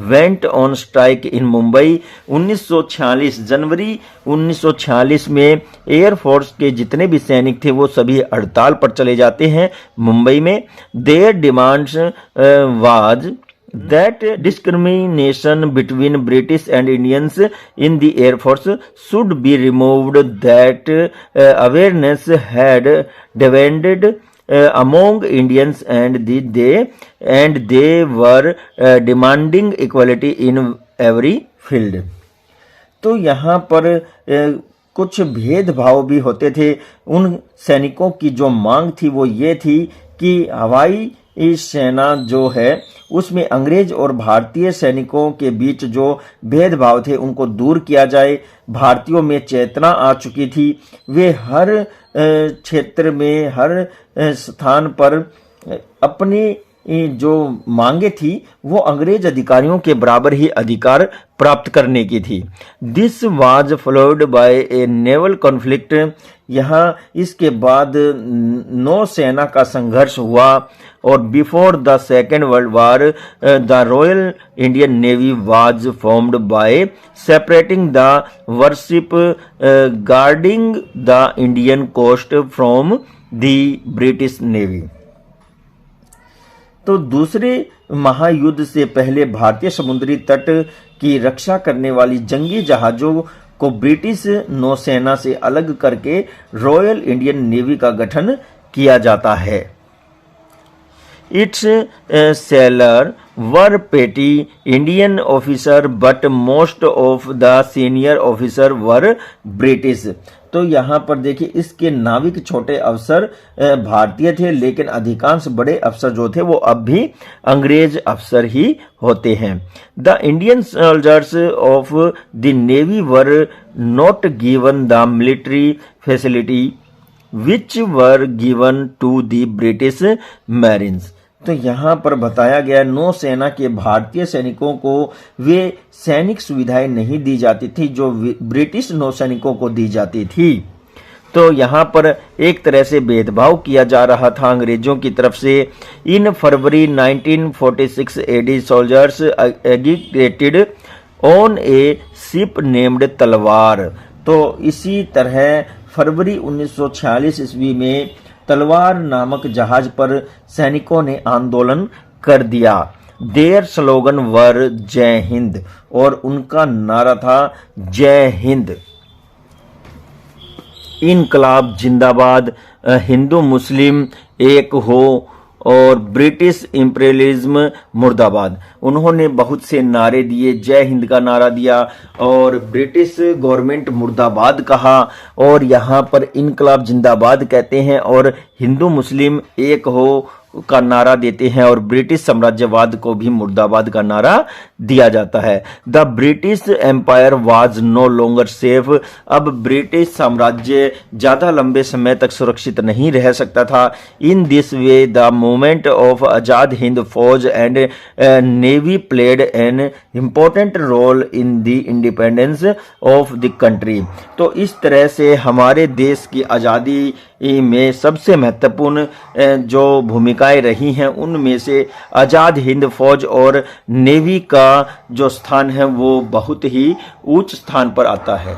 went on strike in Mumbai. 1946 जनवरी 1946 में एयर फोर्स के जितने भी सैनिक थे वो सभी हड़ताल पर चले जाते हैं मुंबई में। There demands was that discrimination between British and Indians in the Air Force should be removed, that awareness had developed among Indians and they were demanding equality in every field। तो यहाँ पर कुछ भेदभाव भी होते थे। उन सैनिकों की जो मांग थी वो ये थी कि हवाई सेना जो है उसमें अंग्रेज और भारतीय सैनिकों के बीच जो भेदभाव थे उनको दूर किया जाए। भारतीयों में चेतना आ चुकी थी, वे हर क्षेत्र में हर स्थान पर अपनी जो मांगे थी वो अंग्रेज अधिकारियों के बराबर ही अधिकार प्राप्त करने की थी। This was followed by a naval conflict. यहाँ इसके बाद नौसेना का संघर्ष हुआ। और before the second world war the royal Indian navy was formed by separating the warship guarding the Indian coast from the British navy. तो दूसरे महायुद्ध से पहले भारतीय समुद्री तट की रक्षा करने वाली जंगी जहाजों को ब्रिटिश नौसेना से अलग करके रॉयल इंडियन नेवी का गठन किया जाता है। इट्स सेलर वर पेटी Indian officer but most of the senior officer were British. तो यहाँ पर देखिए इसके नाविक छोटे अफसर भारतीय थे, लेकिन अधिकांश बड़े अफसर जो थे वो अब भी अंग्रेज अफसर ही होते हैं। The Indian soldiers of the navy were not given the military facility which were given to the British marines. तो यहाँ पर बताया गया नौसेना के भारतीय सैनिकों को वे सैनिक सुविधाएं नहीं दी जाती थी जो ब्रिटिश नौसैनिकों को दी जाती थी। तो यहाँ पर एक तरह से भेदभाव किया जा रहा था अंग्रेजों की तरफ से। इन फरवरी 1946 AD soldiers aggregated on A ship named तलवार। तो इसी तरह फरवरी 1946 ईस्वी में तलवार नामक जहाज पर सैनिकों ने आंदोलन कर दिया। देयर स्लोगन वर जय हिंद, और उनका नारा था जय हिंद। इनकलाब जिंदाबाद, हिंदू मुस्लिम एक हो, और ब्रिटिश इंपीरियलिज्म मुर्दाबाद। उन्होंने बहुत से नारे दिए, जय हिंद का नारा दिया और ब्रिटिश गवर्नमेंट मुर्दाबाद कहा, और यहाँ पर इनकलाब जिंदाबाद कहते हैं और हिंदू मुस्लिम एक हो का नारा देते हैं, और ब्रिटिश साम्राज्यवाद को भी मुर्दाबाद का नारा दिया जाता है। The British empire was no longer safe. अब ब्रिटिश साम्राज्य ज्यादा लंबे समय तक सुरक्षित नहीं रह सकता था। In this way the movement of Azad Hind Fauj and navy played an important role in the independence of the country. तो इस तरह से हमारे देश की आज़ादी में सबसे महत्वपूर्ण जो भूमिका भूमिकाएं रही हैं उनमें से आज़ाद हिंद फौज और नेवी का जो स्थान है वो बहुत ही उच्च स्थान पर आता है।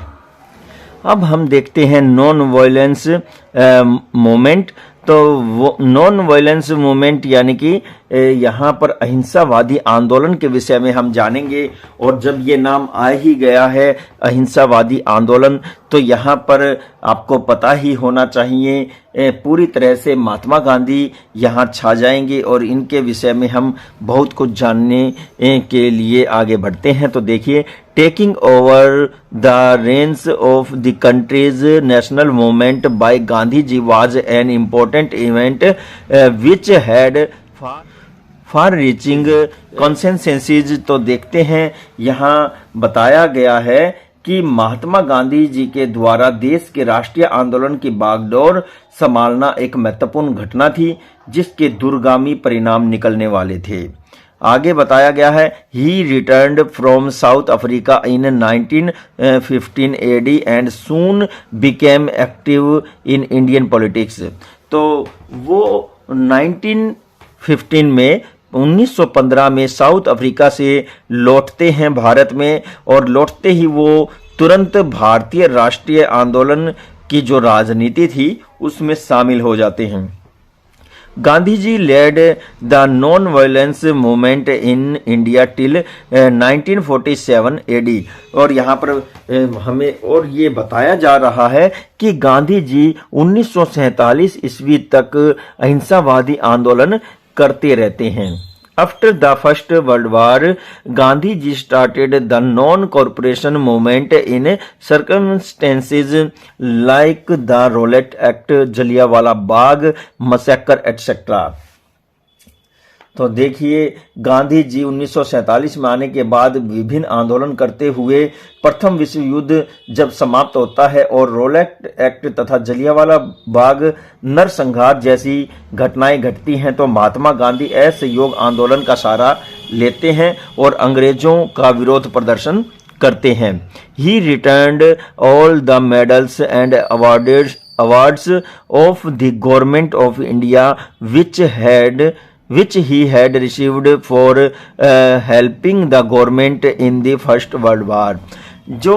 अब हम देखते हैं नॉन वायलेंस मूवमेंट। तो वो नॉन वायलेंस मूवमेंट यानी कि यहाँ पर अहिंसावादी आंदोलन के विषय में हम जानेंगे। और जब ये नाम आ ही गया है अहिंसावादी आंदोलन, तो यहाँ पर आपको पता ही होना चाहिए पूरी तरह से महात्मा गांधी यहाँ छा जाएंगे और इनके विषय में हम बहुत कुछ जानने के लिए आगे बढ़ते हैं। तो देखिए, taking over the reins of the country's national movement by Gandhi ji was an important event which had far reaching consequences. तो देखते हैं, यहाँ बताया गया है कि महात्मा गांधी जी के द्वारा देश के राष्ट्रीय आंदोलन की बागडोर संभालना एक महत्वपूर्ण घटना थी जिसके दूरगामी परिणाम निकलने वाले थे। आगे बताया गया है, he returned from South Africa in 1915 AD and soon became active in Indian politics. तो वो 1915 में साउथ अफ्रीका से लौटते हैं भारत में, और लौटते ही वो तुरंत भारतीय राष्ट्रीय आंदोलन की जो राजनीति थी उसमें शामिल हो जाते हैं। Gandhi ji led the non violence movement in India till 1947 AD. और यहाँ पर हमें और ये बताया जा रहा है कि गांधी जी 1947 ईस्वी तक अहिंसावादी आंदोलन करते रहते हैं। After the First World War, Gandhi ji started the non-cooperation movement in circumstances like the Rowlatt Act, Jallianwala Bagh massacre, etc. तो देखिए, गांधी जी 1947 में आने के बाद विभिन्न आंदोलन करते हुए प्रथम विश्व युद्ध जब समाप्त होता है और रोलेट एक्ट तथा जलियांवाला बाग नरसंहार जैसी घटनाएं घटती हैं, तो महात्मा गांधी असहयोग आंदोलन का सहारा लेते हैं और अंग्रेजों का विरोध प्रदर्शन करते हैं। ही returned all the medals and awards of the government of India which he had received for helping the government in the First World War। जो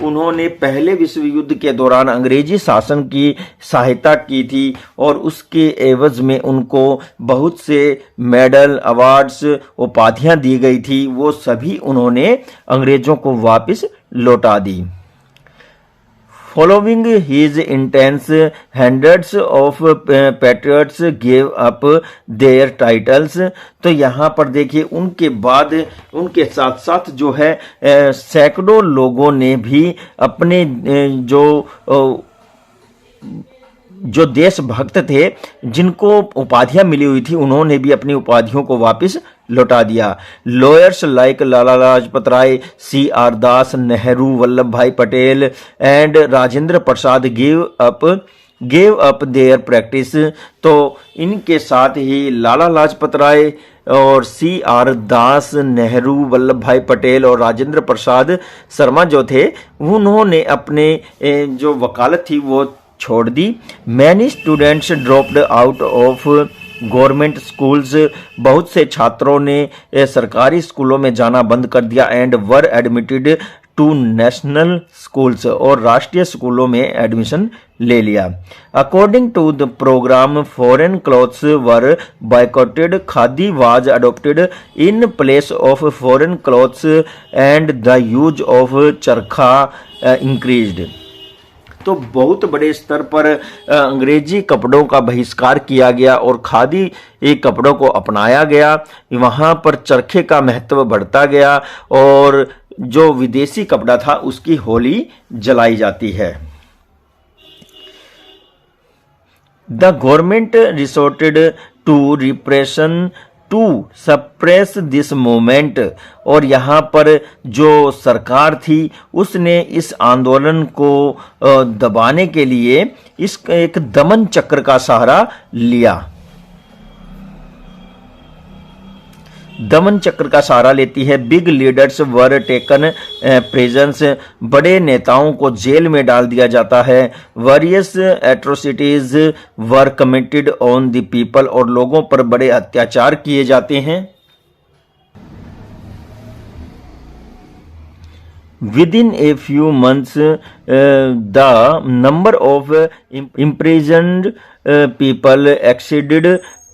उन्होंने पहले विश्व युद्ध के दौरान अंग्रेजी शासन की सहायता की थी और उसके एवज में उनको बहुत से मेडल, अवार्ड्स, उपाधियां दी गई थी, वो सभी उन्होंने अंग्रेजों को वापस लौटा दी। Following his intense, hundreds of patriots gave up their titles। तो यहाँ पर देखिए, उनके बाद उनके साथ साथ जो है सैकड़ों लोगों ने भी अपने जो देशभक्त थे जिनको उपाधियां मिली हुई थी, उन्होंने भी अपनी उपाधियों को वापस लौटा दिया। Lawyers like Lala Lajpat Rai, C.R. Das, Nehru, Vallabh Bhai Patel and Rajendra Prasad give up their practice. तो इनके साथ ही लाला लाजपत राय और C.R. दास, नेहरू, वल्लभ भाई पटेल और राजेंद्र प्रसाद शर्मा जो थे, उन्होंने अपने जो वकालत थी वो छोड़ दी। Many students dropped out of government schools. बहुत से छात्रों ने सरकारी स्कूलों में जाना बंद कर दिया। And were admitted to national schools, और राष्ट्रीय स्कूलों में एडमिशन ले लिया। According to the programme foreign clothes were boycotted, khadi was adopted in place of foreign clothes and the use of charkha increased. तो बहुत बड़े स्तर पर अंग्रेजी कपड़ों का बहिष्कार किया गया और खादी कपड़ों को अपनाया गया। वहाँ पर चरखे का महत्व बढ़ता गया और जो विदेशी कपड़ा था उसकी होली जलाई जाती है। The government resorted to repression to suppress this movement. और यहाँ पर जो सरकार थी उसने इस आंदोलन को दबाने के लिए इस एक दमन चक्र का सहारा लिया। दमन चक्र का सहारा लेती है। Big leaders were taken prisons, बड़े नेताओं को जेल में डाल दिया जाता है। Various atrocities were committed on the people, और लोगों पर बड़े अत्याचार किए जाते हैं। Within a few months, the number of imprisoned people exceeded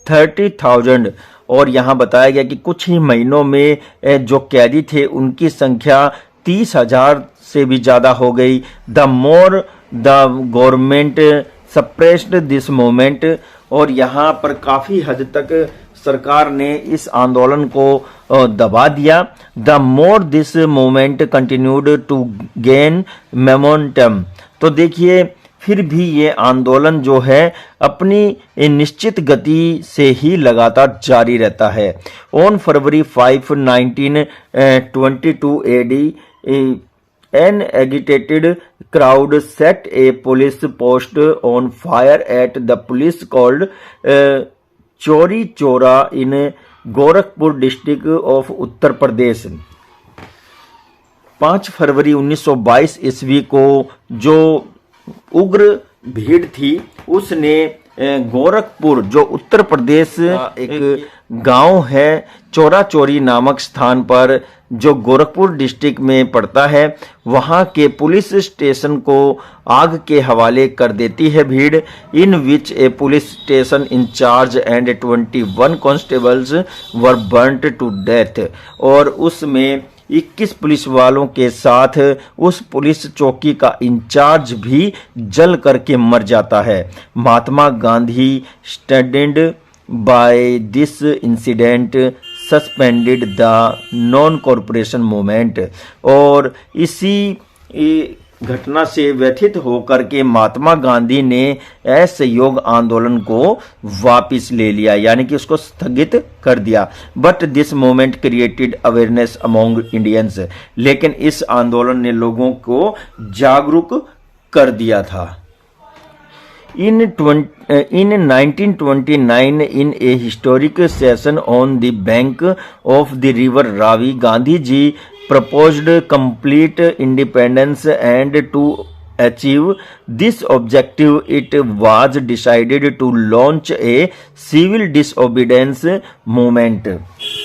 30,000, और यहाँ बताया गया कि कुछ ही महीनों में जो कैदी थे उनकी संख्या 30,000 से भी ज़्यादा हो गई। The more the government suppressed this movement, और यहाँ पर काफ़ी हद तक सरकार ने इस आंदोलन को दबा दिया। The more this movement continued to gain momentum, तो देखिए फिर भी ये आंदोलन जो है अपनी निश्चित गति से ही लगातार जारी रहता है। On February 5, 1922 AD, an agitated crowd set a police post on fire at the police called Chauri Chaura in Gorakhpur district of Uttar Pradesh. 5 फरवरी 1922 ईस्वी को जो उग्र भीड़ थी उसने गोरखपुर, जो उत्तर प्रदेश एक गांव है चौरा चौरी नामक स्थान पर, जो गोरखपुर डिस्ट्रिक्ट में पड़ता है, वहां के पुलिस स्टेशन को आग के हवाले कर देती है भीड़। In which a police station in-charge and 21 constables were burnt to death, और उसमें 21 पुलिस वालों के साथ उस पुलिस चौकी का इंचार्ज भी जल करके मर जाता है। Mahatma Gandhi stunned by this incident suspended the non corporation movement, और इसी घटना से व्यथित होकर के महात्मा गांधी ने असहयोग आंदोलन को वापस ले लिया, यानी कि उसको स्थगित कर दिया। But this movement created awareness among Indians, लेकिन इस आंदोलन ने लोगों को जागरूक कर दिया था। In 1929, in a historic session on the bank of the river Ravi, Gandhi ji proposed complete independence, and to achieve this objective, it was decided to launch a civil disobedience movement.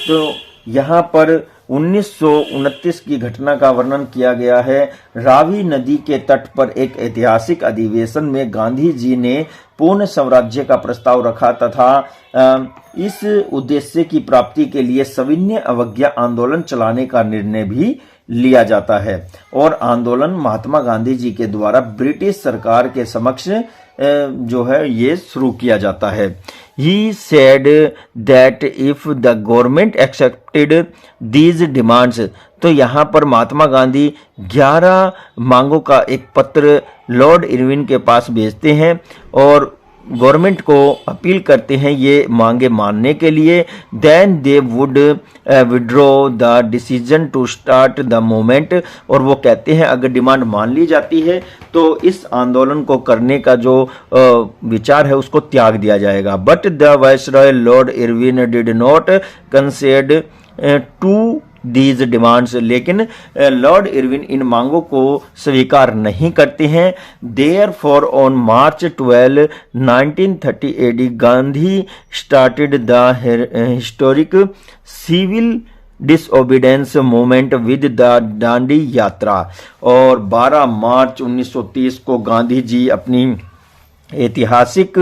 तो यहाँ पर 1929 की घटना का वर्णन किया गया है। रावी नदी के तट पर एक ऐतिहासिक अधिवेशन में गांधी जी ने पूर्ण स्वराज्य का प्रस्ताव रखा तथा इस उद्देश्य की प्राप्ति के लिए सविनय अवज्ञा आंदोलन चलाने का निर्णय भी लिया जाता है, और आंदोलन महात्मा गांधी जी के द्वारा ब्रिटिश सरकार के समक्ष जो है ये शुरू किया जाता है। He said that if the government accepted these demands, तो यहाँ पर महात्मा गांधी 11 मांगों का एक पत्र लॉर्ड इरविन के पास भेजते हैं और गवर्नमेंट को अपील करते हैं ये मांगे मानने के लिए। Then they would withdraw the decision to start the movement, और वो कहते हैं अगर डिमांड मान ली जाती है तो इस आंदोलन को करने का जो विचार है उसको त्याग दिया जाएगा। But the viceroy Lord Irwin did not concede to these demands, लेकिन लॉर्ड इरविन इन मांगों को स्वीकार नहीं करते हैं। Therefore on March 12, 1930 AD, Gandhi started the historic civil disobedience movement with the Dandi Yatra, और 12 मार्च 1930 को गांधी जी अपनी ऐतिहासिक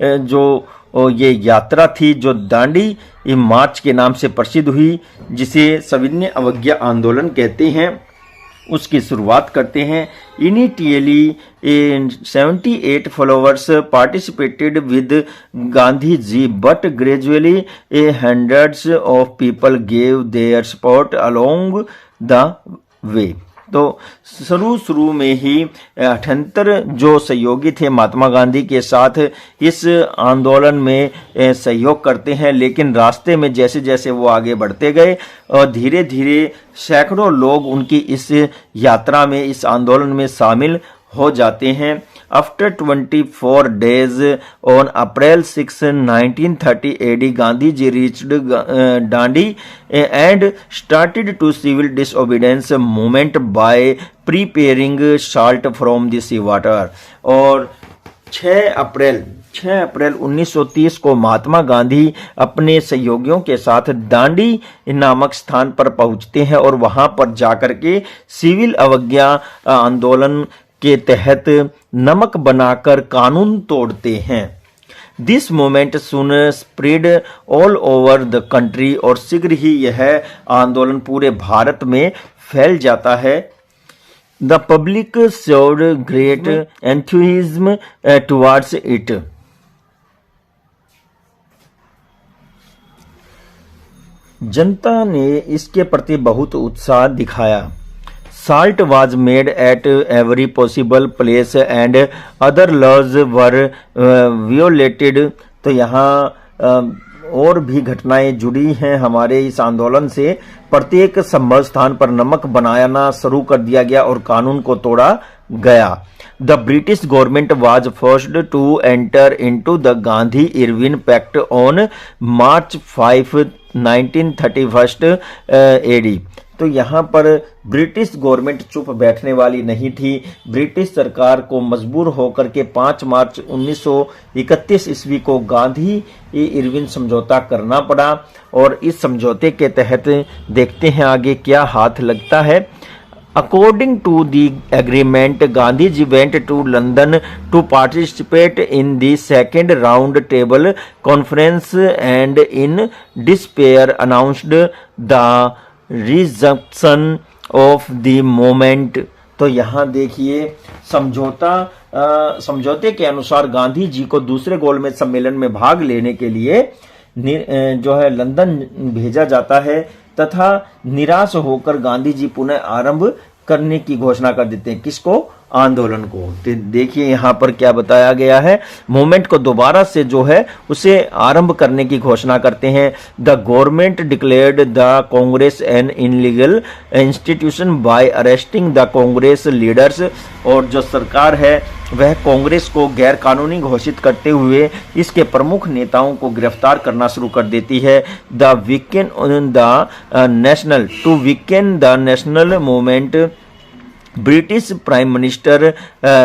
जो ये यात्रा थी जो दांडी मार्च के नाम से प्रसिद्ध हुई, जिसे सविनय अवज्ञा आंदोलन कहते हैं, उसकी शुरुआत करते हैं। Initially 78 followers participated with Gandhi ji, but gradually hundreds of people gave their support along the way. तो शुरू में ही 78 जो सहयोगी थे महात्मा गांधी के साथ इस आंदोलन में सहयोग करते हैं, लेकिन रास्ते में जैसे जैसे वो आगे बढ़ते गए और धीरे धीरे सैकड़ों लोग उनकी इस यात्रा में, इस आंदोलन में शामिल हो जाते हैं। After 24 days, on April 6, 1930 AD, Gandhi ji reached Dandi and started to civil disobedience movement by preparing salt from the sea water. और 6 अप्रैल 1930 को महात्मा गांधी अपने सहयोगियों के साथ दांडी नामक स्थान पर पहुंचते हैं और वहां पर जाकर के सिविल अवज्ञा आंदोलन के तहत नमक बनाकर कानून तोड़ते हैं। This movement soon spread all over the country और शीघ्र ही यह आंदोलन पूरे भारत में फैल जाता है। The public showed great enthusiasm towards it. जनता ने इसके प्रति बहुत उत्साह दिखाया। Salt was made at every possible place and other laws were violated। तो यहाँ और भी घटनाएं जुड़ी हैं हमारे इस आंदोलन से। प्रत्येक संभव स्थान पर नमक बनाना शुरू कर दिया गया और कानून को तोड़ा गया। The British government was forced to enter into the Gandhi-Irwin Pact on March 5, 1931 AD। तो यहाँ पर ब्रिटिश गवर्नमेंट चुप बैठने वाली नहीं थी। ब्रिटिश सरकार को मजबूर होकर के 5 मार्च 1931 ईस्वी को गांधी इरविन समझौता करना पड़ा और इस समझौते के तहत देखते हैं आगे क्या हाथ लगता है। According to the agreement, Gandhi ji went to London to participate in the second round table conference and in despair announced the resumption of the movement। तो यहाँ देखिए समझौते के अनुसार गांधी जी को दूसरे गोलमेज सम्मेलन में भाग लेने के लिए जो है लंदन भेजा जाता है तथा निराश होकर गांधी जी पुनः आरंभ करने की घोषणा कर देते हैं। किसको? आंदोलन को। तो देखिए यहाँ पर क्या बताया गया है। मूवमेंट को दोबारा से जो है उसे आरंभ करने की घोषणा करते हैं। The government declared the Congress an illegal institution by arresting the Congress leaders. और जो सरकार है वह कांग्रेस को गैर कानूनी घोषित करते हुए इसके प्रमुख नेताओं को गिरफ्तार करना शुरू कर देती है। The Weeknd the national movement British Prime Minister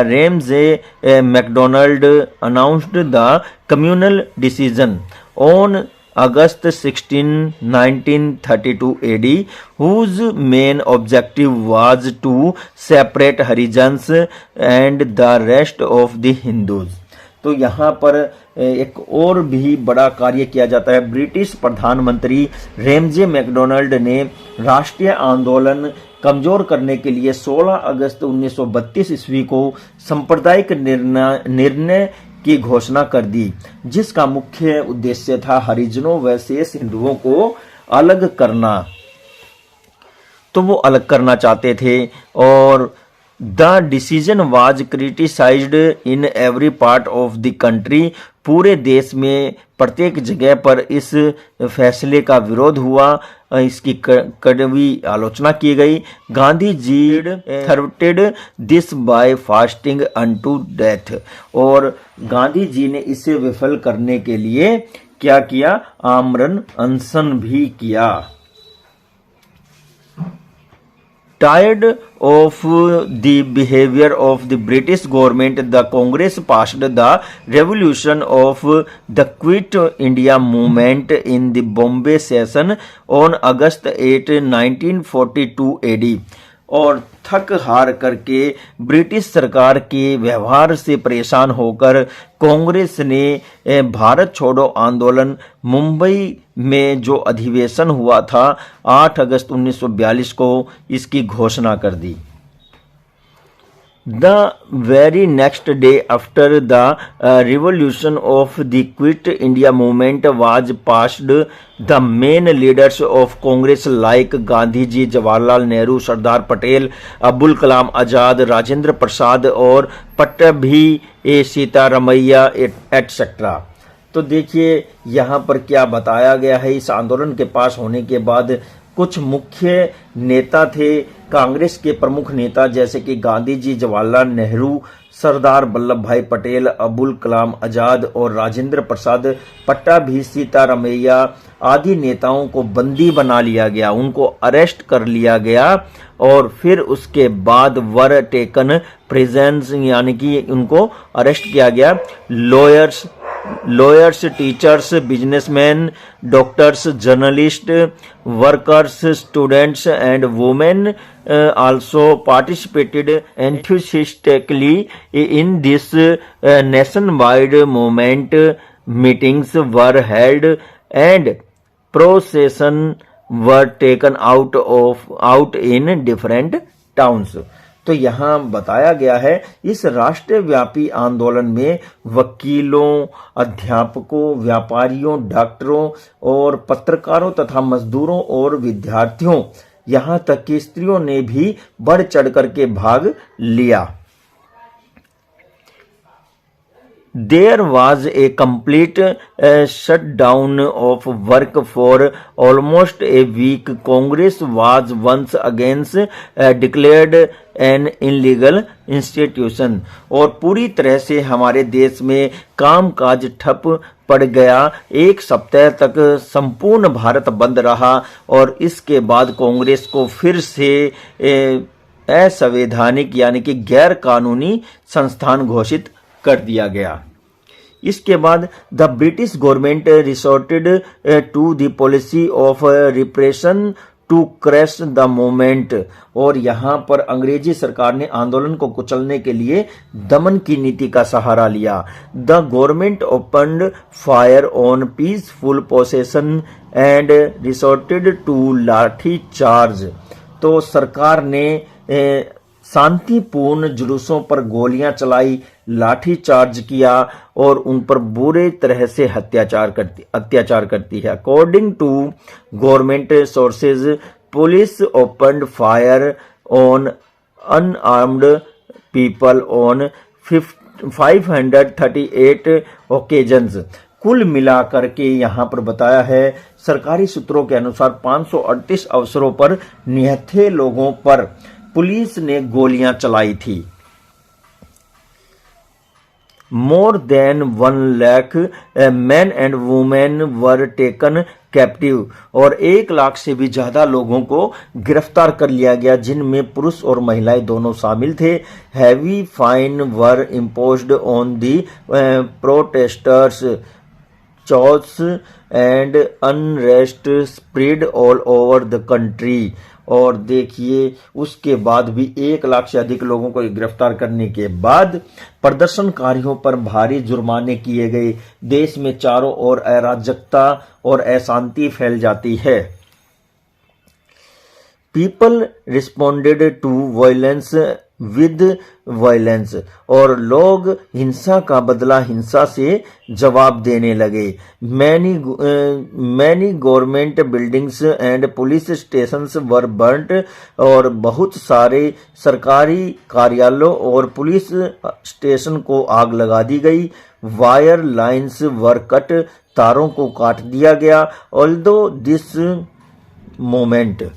Ramsay MacDonald announced the communal decision on August 16, 1932 AD, whose main objective was to separate Harijans and the rest of the Hindus। तो यहाँ पर एक और भी बड़ा कार्य किया जाता है। ब्रिटिश प्रधानमंत्री रेमजे मैकडोनाल्ड ने राष्ट्रीय आंदोलन कमजोर करने के लिए 16 अगस्त 1932 ईस्वी को सांप्रदायिक निर्णय की घोषणा कर दी, जिसका मुख्य उद्देश्य था हरिजनों व शेष हिंदुओं को अलग करना। तो वो अलग करना चाहते थे और the decision was criticised in every part of the country. पूरे देश में प्रत्येक जगह पर इस फैसले का विरोध हुआ, इसकी कड़वी आलोचना की गई। Gandhi ji thwarted this by fasting unto death. और गांधी जी ने इसे विफल करने के लिए क्या किया? आमरण अनशन भी किया। Tired of the behavior of the British government, the Congress passed the resolution of the Quit India movement in the Bombay session on August 8, 1942 AD। और थक हार करके ब्रिटिश सरकार के व्यवहार से परेशान होकर कांग्रेस ने भारत छोड़ो आंदोलन मुंबई में जो अधिवेशन हुआ था 8 अगस्त 1942 को इसकी घोषणा कर दी। The very next day after the revolution of the Quit India movement was passed, the main leaders of Congress like Gandhi ji, Jawaharlal Nehru, Sardar Patel, Abul Kalam Azad, Rajendra Prasad और Pattabhi Sitaramayya etcetera. तो देखिए यहाँ पर क्या बताया गया है। इस आंदोलन के पास होने के बाद कुछ मुख्य नेता थे कांग्रेस के प्रमुख नेता जैसे कि गांधी जी, जवाहरलाल नेहरू, सरदार वल्लभ भाई पटेल, अबुल कलाम आजाद और राजेंद्र प्रसाद पट्टाभी, सीतारामैया आदि नेताओं को बंदी बना लिया गया, उनको अरेस्ट कर लिया गया और फिर उसके बाद वर टेकन प्रिजन्स यानी कि उनको अरेस्ट किया गया। Lawyers, teachers, businessman, doctors, journalist, workers, students and women also participated enthusiastically in this nationwide movement. Meetings were held and processions were taken out in different towns. तो यहाँ बताया गया है इस राष्ट्रव्यापी आंदोलन में वकीलों, अध्यापकों, व्यापारियों, डॉक्टरों और पत्रकारों तथा मजदूरों और विद्यार्थियों, यहाँ तक कि स्त्रियों ने भी बढ़ चढ़ करके भाग लिया। There was a complete shutdown of work for almost a week. Congress was once again declared an illegal institution. और पूरी तरह से हमारे देश में कामकाज ठप पड़ गया। एक सप्ताह तक संपूर्ण भारत बंद रहा और इसके बाद कांग्रेस को फिर से असंवैधानिक यानी कि गैर कानूनी संस्थान घोषित कर दिया गया। इसके बाद the British government resorted to the policy of repression to crush the movement. और यहाँ पर अंग्रेजी सरकार ने आंदोलन को कुचलने के लिए दमन की नीति का सहारा लिया। The government opened fire on peaceful procession and resorted to lathi charge. तो सरकार ने शांतिपूर्ण जुलूसों पर गोलियां चलाई, लाठी चार्ज किया और उन पर बुरे तरह से अत्याचार करती है। According to government sources, police opened fire on unarmed people on 538 occasions. कुल मिलाकर के यहाँ पर बताया है सरकारी सूत्रों के अनुसार 538 अवसरों पर निहत्थे लोगों पर पुलिस ने गोलियां चलाई थी। More than 1 lakh men and women were taken captive। और 1 लाख से भी ज्यादा लोगों को गिरफ्तार कर लिया गया, जिनमें पुरुष और महिलाएं दोनों शामिल थे। Heavy fine were imposed on the protesters। Chaos and unrest spread all over the country। और देखिए उसके बाद भी 1 लाख से अधिक लोगों को गिरफ्तार करने के बाद प्रदर्शनकारियों पर भारी जुर्माने किए गए। देश में चारों ओर अराजकता और अशांति फैल जाती है। People responded to violence with violence. और लोग हिंसा का बदला हिंसा से जवाब देने लगे। Many government buildings and police stations were burnt. और बहुत सारे सरकारी कार्यालयों और पुलिस स्टेशन को आग लगा दी गई। वायर लाइन्स वर कट। तारों को काट दिया गया। Although this moment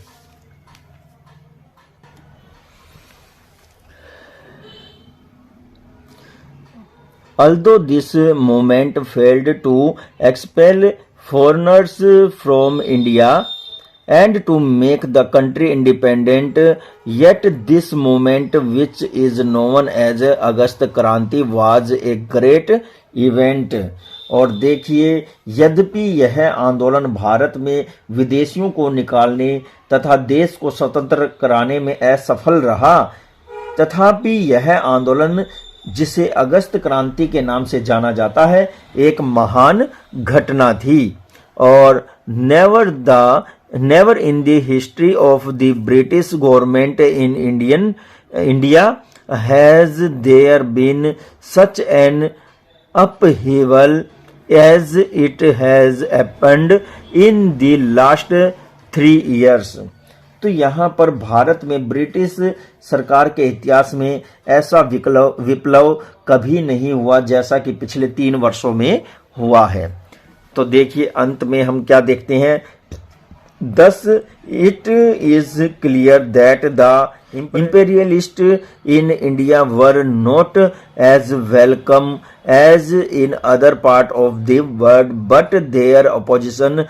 Although this movement failed to expel foreigners from India and to make the country independent, yet this movement, which is known as Agast Kranti, was a great event। और देखिए यद्यपि यह आंदोलन भारत में विदेशियों को निकालने तथा देश को स्वतंत्र कराने में असफल रहा, तथापि यह आंदोलन जिसे अगस्त क्रांति के नाम से जाना जाता है एक महान घटना थी। और never in the history of the British government in India has there been such an upheaval as it has happened in the last 3 years। तो यहाँ पर भारत में ब्रिटिश सरकार के इतिहास में ऐसा विप्लव कभी नहीं हुआ जैसा कि पिछले 3 वर्षों में हुआ है। तो देखिए अंत में हम क्या देखते हैं Thus, it is clear that the imperialists in India were not as welcome as in other part of the world, but their opposition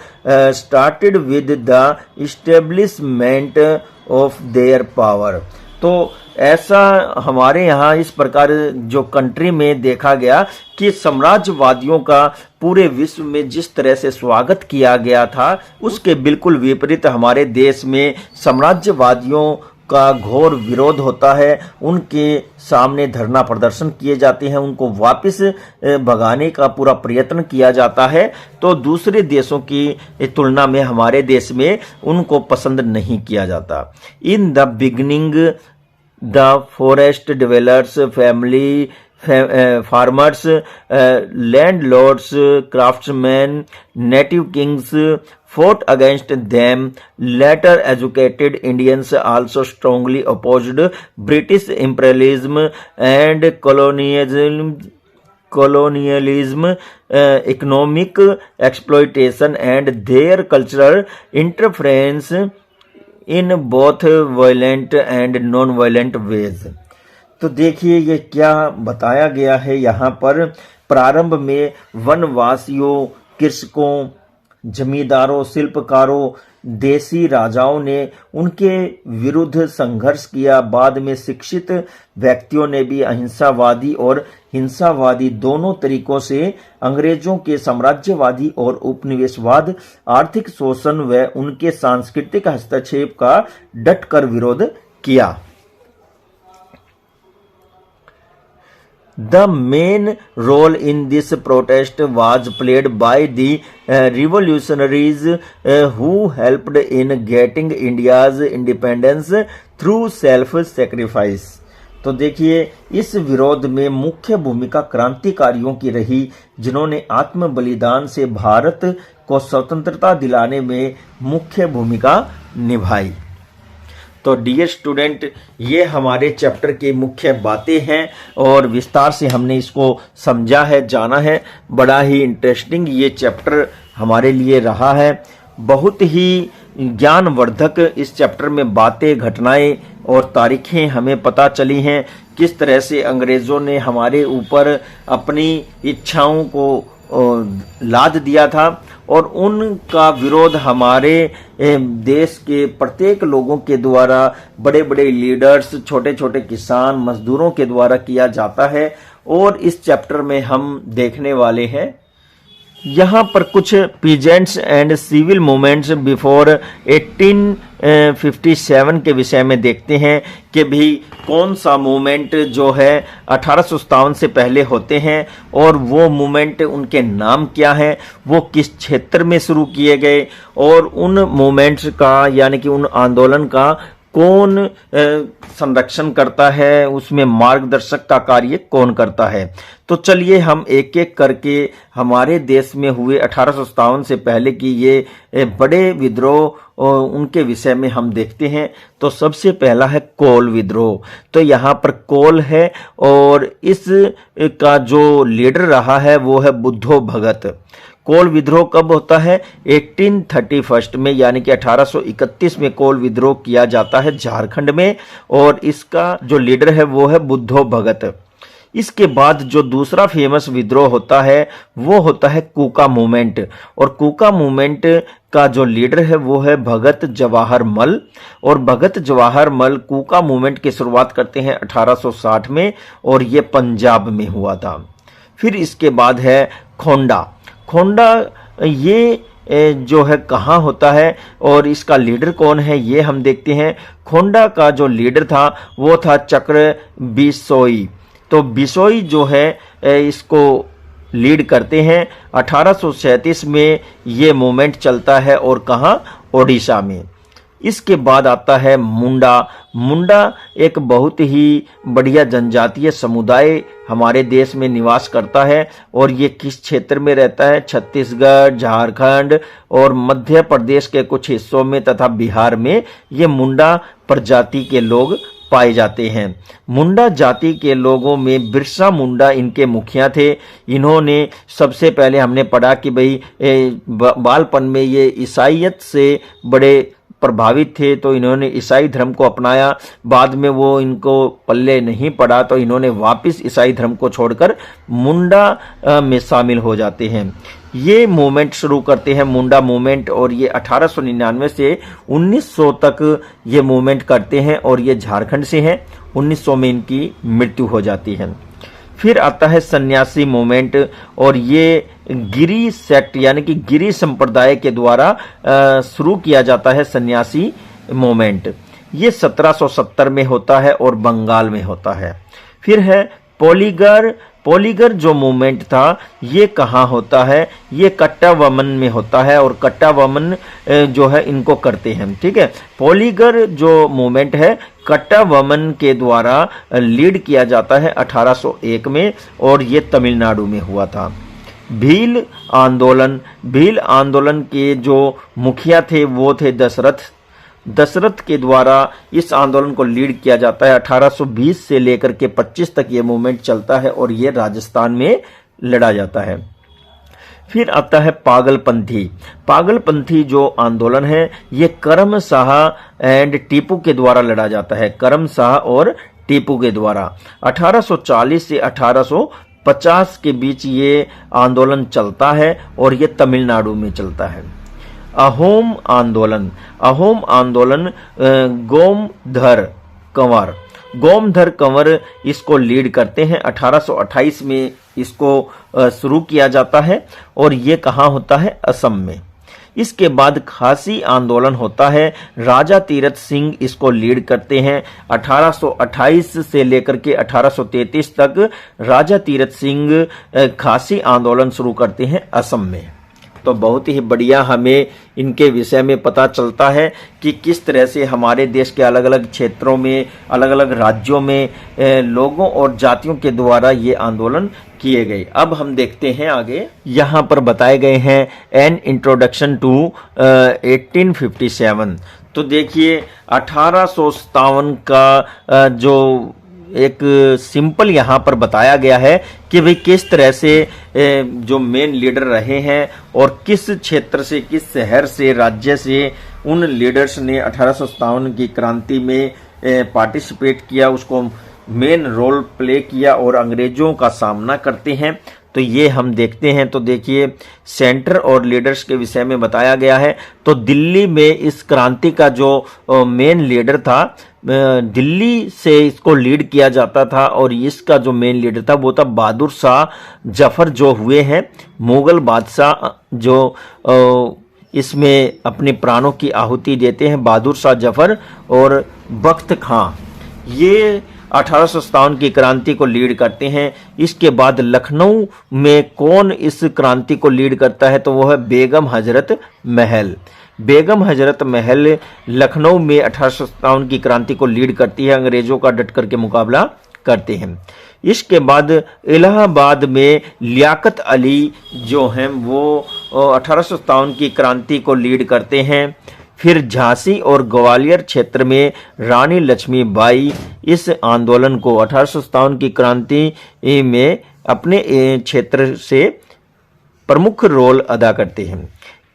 started with the establishment of their power. तो ऐसा हमारे यहाँ इस प्रकार जो कंट्री में देखा गया कि साम्राज्यवादियों का पूरे विश्व में जिस तरह से स्वागत किया गया था, उसके बिल्कुल विपरीत हमारे देश में साम्राज्यवादियों का घोर विरोध होता है। उनके सामने धरना प्रदर्शन किए जाते हैं, उनको वापस भगाने का पूरा प्रयत्न किया जाता है। तो दूसरे देशों की तुलना में हमारे देश में उनको पसंद नहीं किया जाता। In the beginning the forest developers family farmers, landlords, craftsmen, native kings fought against them. Later educated Indians also strongly opposed British imperialism and colonialism, economic exploitation and their cultural interference in both violent and non-violent ways. तो देखिए ये क्या बताया गया है यहाँ पर। प्रारंभ में वनवासियों, कृषकों, जमींदारों, शिल्पकारों, देसी राजाओं ने उनके विरुद्ध संघर्ष किया। बाद में शिक्षित व्यक्तियों ने भी अहिंसावादी और हिंसावादी दोनों तरीकों से अंग्रेजों के साम्राज्यवादी और उपनिवेशवाद, आर्थिक शोषण व उनके सांस्कृतिक हस्तक्षेप का डटकर विरोध किया। The main role in this protest was played by the revolutionaries who helped in getting India's independence through self-sacrifice. तो देखिए इस विरोध में मुख्य भूमिका क्रांतिकारियों की रही, जिन्होंने आत्म बलिदान से भारत को स्वतंत्रता दिलाने में मुख्य भूमिका निभाई। तो डियर स्टूडेंट, ये हमारे चैप्टर की मुख्य बातें हैं और विस्तार से हमने इसको समझा है, जाना है। बड़ा ही इंटरेस्टिंग ये चैप्टर हमारे लिए रहा है। बहुत ही ज्ञानवर्धक इस चैप्टर में बातें, घटनाएं और तारीखें हमें पता चली हैं। किस तरह से अंग्रेजों ने हमारे ऊपर अपनी इच्छाओं को लाद दिया था और उनका विरोध हमारे देश के प्रत्येक लोगों के द्वारा, बड़े बड़े लीडर्स, छोटे छोटे किसान, मजदूरों के द्वारा किया जाता है। और इस चैप्टर में हम देखने वाले हैं यहाँ पर कुछ peasants and civil movements before 1857 के विषय में देखते हैं कि भी कौन सा मूवमेंट जो है 1857 से पहले होते हैं और वो मूवमेंट, उनके नाम क्या हैं, वो किस क्षेत्र में शुरू किए गए और उन मूवमेंट्स का यानी कि उन आंदोलन का कौन संरक्षण करता है, उसमें मार्गदर्शक का कार्य कौन करता है। तो चलिए हम एक एक करके हमारे देश में हुए 1857 से पहले की ये बड़े विद्रोह उनके विषय में हम देखते हैं। तो सबसे पहला है कोल विद्रोह। तो यहाँ पर कोल है और इस का जो लीडर रहा है वो है बुद्धो भगत। कोल विद्रोह कब होता है? 1831 में, यानी कि 1831 में कोल विद्रोह किया जाता है झारखंड में और इसका जो लीडर है वो है बुद्धो भगत। इसके बाद जो दूसरा फेमस विद्रोह होता है वो होता है कूका मूवमेंट और कूका मूवमेंट का जो लीडर है वो है भगत जवाहर मल। और भगत जवाहर मल कूका मूवमेंट की शुरुआत करते हैं 1860 में और ये पंजाब में हुआ था। फिर इसके बाद है खोंडा। खोंडा ये जो है कहाँ होता है और इसका लीडर कौन है ये हम देखते हैं। खोंडा का जो लीडर था वो था चक्र बिसोई। तो बिसोई जो है इसको लीड करते हैं। 1837 में ये मूवमेंट चलता है और कहाँ? ओडिशा में। इसके बाद आता है मुंडा। मुंडा एक बहुत ही बढ़िया जनजातीय समुदाय हमारे देश में निवास करता है और ये किस क्षेत्र में रहता है? छत्तीसगढ़, झारखंड और मध्य प्रदेश के कुछ हिस्सों में तथा बिहार में ये मुंडा प्रजाति के लोग पाए जाते हैं। मुंडा जाति के लोगों में बिरसा मुंडा इनके मुखिया थे। इन्होंने सबसे पहले हमने पढ़ा कि भाई बालपन में ये ईसाईयत से बड़े प्रभावित थे, तो इन्होंने ईसाई धर्म को अपनाया। बाद में वो इनको पल्ले नहीं पड़ा तो इन्होंने वापस ईसाई धर्म को छोड़कर मुंडा में शामिल हो जाते हैं। ये मूवमेंट शुरू करते हैं, मुंडा मूवमेंट, और ये 1899 से 1900 तक ये मूवमेंट करते हैं और ये झारखंड से हैं। 1900 में इनकी मृत्यु हो जाती है। फिर आता है सन्यासी मूवमेंट, और ये गिरी सेक्ट यानी कि गिरी संप्रदाय के द्वारा शुरू किया जाता है सन्यासी मूवमेंट। ये 1770 में होता है और बंगाल में होता है। फिर है पॉलीगर जो मूवमेंट था ये कहाँ होता है, ये कट्टा वमन में होता है, और कट्टा वमन जो है इनको करते हैं। ठीक है, पॉलीगर जो मूवमेंट है कट्टा वमन के द्वारा लीड किया जाता है 1801 में, और ये तमिलनाडु में हुआ था। भील आंदोलन के जो मुखिया थे वो थे दशरथ के द्वारा इस आंदोलन को लीड किया जाता है। 1820 से लेकर के 25 तक ये मूवमेंट चलता है और ये राजस्थान में लड़ा जाता है। फिर आता है पागलपंथी जो आंदोलन है ये करम शाह एंड टीपू के द्वारा लड़ा जाता है, करम शाह और टीपू के द्वारा। 1840 से 1850 के बीच ये आंदोलन चलता है और ये तमिलनाडु में चलता है। अहोम आंदोलन गोमधर कंवर इसको लीड करते हैं। 1828 में इसको शुरू किया जाता है और ये कहाँ होता है, असम में। इसके बाद खासी आंदोलन होता है, राजा तीरथ सिंह इसको लीड करते हैं। 1828 से लेकर के 1833 तक राजा तीरथ सिंह खासी आंदोलन शुरू करते हैं असम में। तो बहुत ही बढ़िया हमें इनके विषय में पता चलता है कि किस तरह से हमारे देश के अलग अलग क्षेत्रों में, अलग अलग राज्यों में लोगों और जातियों के द्वारा ये आंदोलन किए गए। अब हम देखते हैं आगे, यहाँ पर बताए गए हैं एन इंट्रोडक्शन टू 1857। तो देखिए 1857 का जो एक सिंपल यहाँ पर बताया गया है कि भाई किस तरह से जो मेन लीडर रहे हैं और किस क्षेत्र से, किस शहर से, राज्य से उन लीडर्स ने 1857 की क्रांति में पार्टिसिपेट किया, उसको मेन रोल प्ले किया और अंग्रेजों का सामना करते हैं। तो ये हम देखते हैं। तो देखिए सेंटर और लीडर्स के विषय में बताया गया है। तो दिल्ली में इस क्रांति का जो मेन लीडर था, दिल्ली से इसको लीड किया जाता था और इसका जो मेन लीडर था वो था बहादुर शाह जफर, जो हुए हैं मुगल बादशाह, जो इसमें अपने प्राणों की आहुति देते हैं, बहादुर शाह जफर और बख्त खां। ये 1857 की क्रांति को लीड करते हैं। इसके बाद लखनऊ में कौन इस क्रांति को लीड करता है, तो वो है बेगम हजरत महल। बेगम हजरत महल लखनऊ में 1857 की क्रांति को लीड करती है, अंग्रेजों का डट करके मुकाबला करते हैं। इसके बाद इलाहाबाद में लियाकत अली जो हैं वो 1857 की क्रांति को लीड करते हैं। फिर झांसी और ग्वालियर क्षेत्र में रानी लक्ष्मीबाई इस आंदोलन को 1857 की क्रांति में अपने क्षेत्र से प्रमुख रोल अदा करते हैं।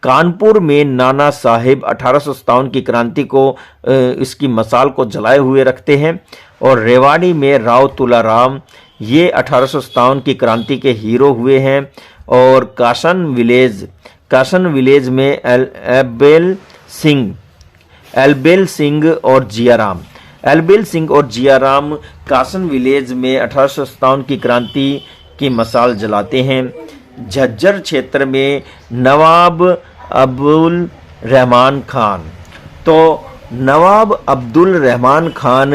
कानपुर में नाना साहिब 1857 की क्रांति को इसकी मसाल को जलाए हुए रखते हैं। और रेवाड़ी में राव तुलाराम ये 1857 की क्रांति के हीरो हुए हैं। और कासन विलेज में एल्बेल सिंह और जियाराम कासन विलेज में 1857 की क्रांति की मसाल जलाते हैं। झज्जर क्षेत्र में नवाब अब्दुल रहमान खान, तो नवाब अब्दुल रहमान खान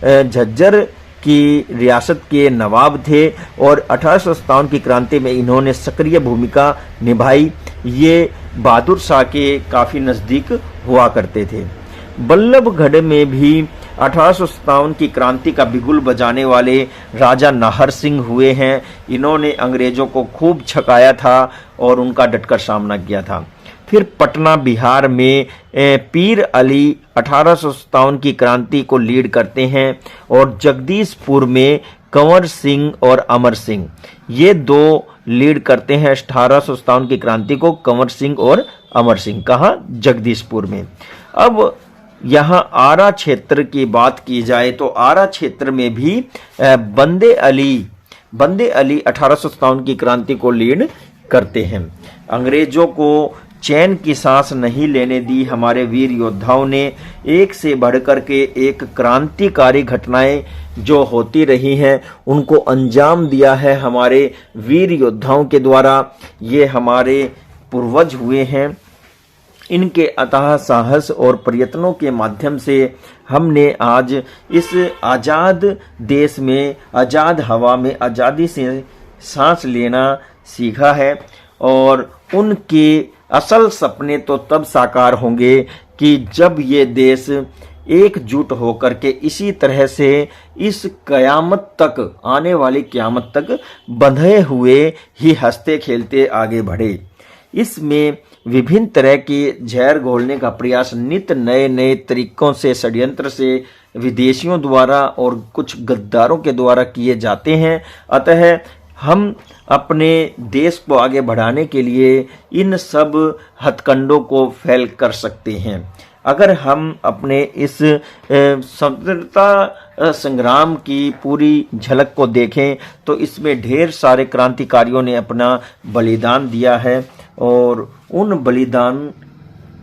झज्जर की रियासत के नवाब थे और 1857 की क्रांति में इन्होंने सक्रिय भूमिका निभाई। ये बहादुर शाह के काफ़ी नज़दीक हुआ करते थे। बल्लभगढ़ में भी 1857 की क्रांति का बिगुल बजाने वाले राजा नाहर सिंह हुए हैं। इन्होंने अंग्रेजों को खूब छकाया था और उनका डटकर सामना किया था। फिर पटना बिहार में पीर अली 1857 की क्रांति को लीड करते हैं और जगदीशपुर में कंवर सिंह और अमर सिंह, ये दो लीड करते हैं 1857 की क्रांति को, कंवर सिंह और अमर सिंह। कहाँ? जगदीशपुर में। अब यहाँ आरा क्षेत्र की बात की जाए तो आरा क्षेत्र में भी बंदे अली 1857 की क्रांति को लीड करते हैं। अंग्रेजों को चैन की सांस नहीं लेने दी हमारे वीर योद्धाओं ने। एक से बढ़कर के एक क्रांतिकारी घटनाएं जो होती रही हैं उनको अंजाम दिया है हमारे वीर योद्धाओं के द्वारा। ये हमारे पूर्वज हुए हैं। इनके अथाह साहस और प्रयत्नों के माध्यम से हमने आज इस आज़ाद देश में, आज़ाद हवा में आज़ादी से सांस लेना सीखा है। और उनके असल सपने तो तब साकार होंगे कि जब ये देश एकजुट होकर के इसी तरह से इस कयामत तक, आने वाली कयामत तक बंधे हुए ही हंसते खेलते आगे बढ़े। इसमें विभिन्न तरह के जहर घोलने का प्रयास नित्य नए नए तरीकों से, षड्यंत्र से विदेशियों द्वारा और कुछ गद्दारों के द्वारा किए जाते हैं। अतः हम अपने देश को आगे बढ़ाने के लिए इन सब हथकंडों को फैल कर सकते हैं। अगर हम अपने इस स्वतंत्रता संग्राम की पूरी झलक को देखें तो इसमें ढेर सारे क्रांतिकारियों ने अपना बलिदान दिया है और उन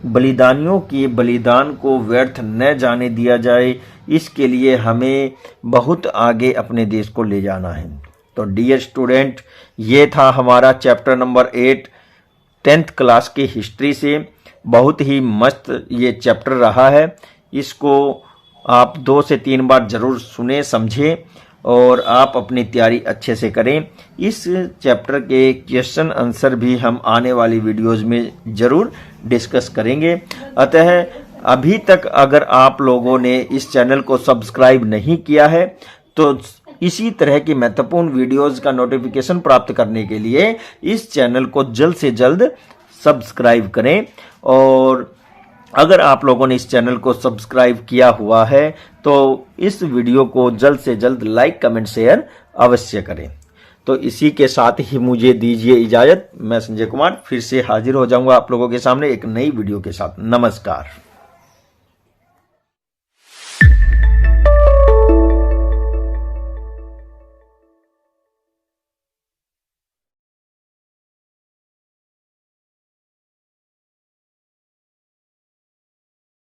बलिदानियों के बलिदान को व्यर्थ न जाने दिया जाए, इसके लिए हमें बहुत आगे अपने देश को ले जाना है। तो डियर स्टूडेंट, ये था हमारा चैप्टर नंबर 8 10th क्लास की हिस्ट्री से। बहुत ही मस्त ये चैप्टर रहा है। इसको आप 2 से 3 बार जरूर सुने, समझें और आप अपनी तैयारी अच्छे से करें। इस चैप्टर के क्वेश्चन आंसर भी हम आने वाली वीडियोस में जरूर डिस्कस करेंगे। अतः अभी तक अगर आप लोगों ने इस चैनल को सब्सक्राइब नहीं किया है तो इसी तरह की महत्वपूर्ण वीडियोस का नोटिफिकेशन प्राप्त करने के लिए इस चैनल को जल्द से जल्द सब्सक्राइब करें। और अगर आप लोगों ने इस चैनल को सब्सक्राइब किया हुआ है तो इस वीडियो को जल्द से जल्द लाइक, कमेंट, शेयर अवश्य करें। तो इसी के साथ ही मुझे दीजिए इजाजत। मैं संजय कुमार फिर से हाजिर हो जाऊंगा आप लोगों के सामने एक नई वीडियो के साथ। नमस्कार।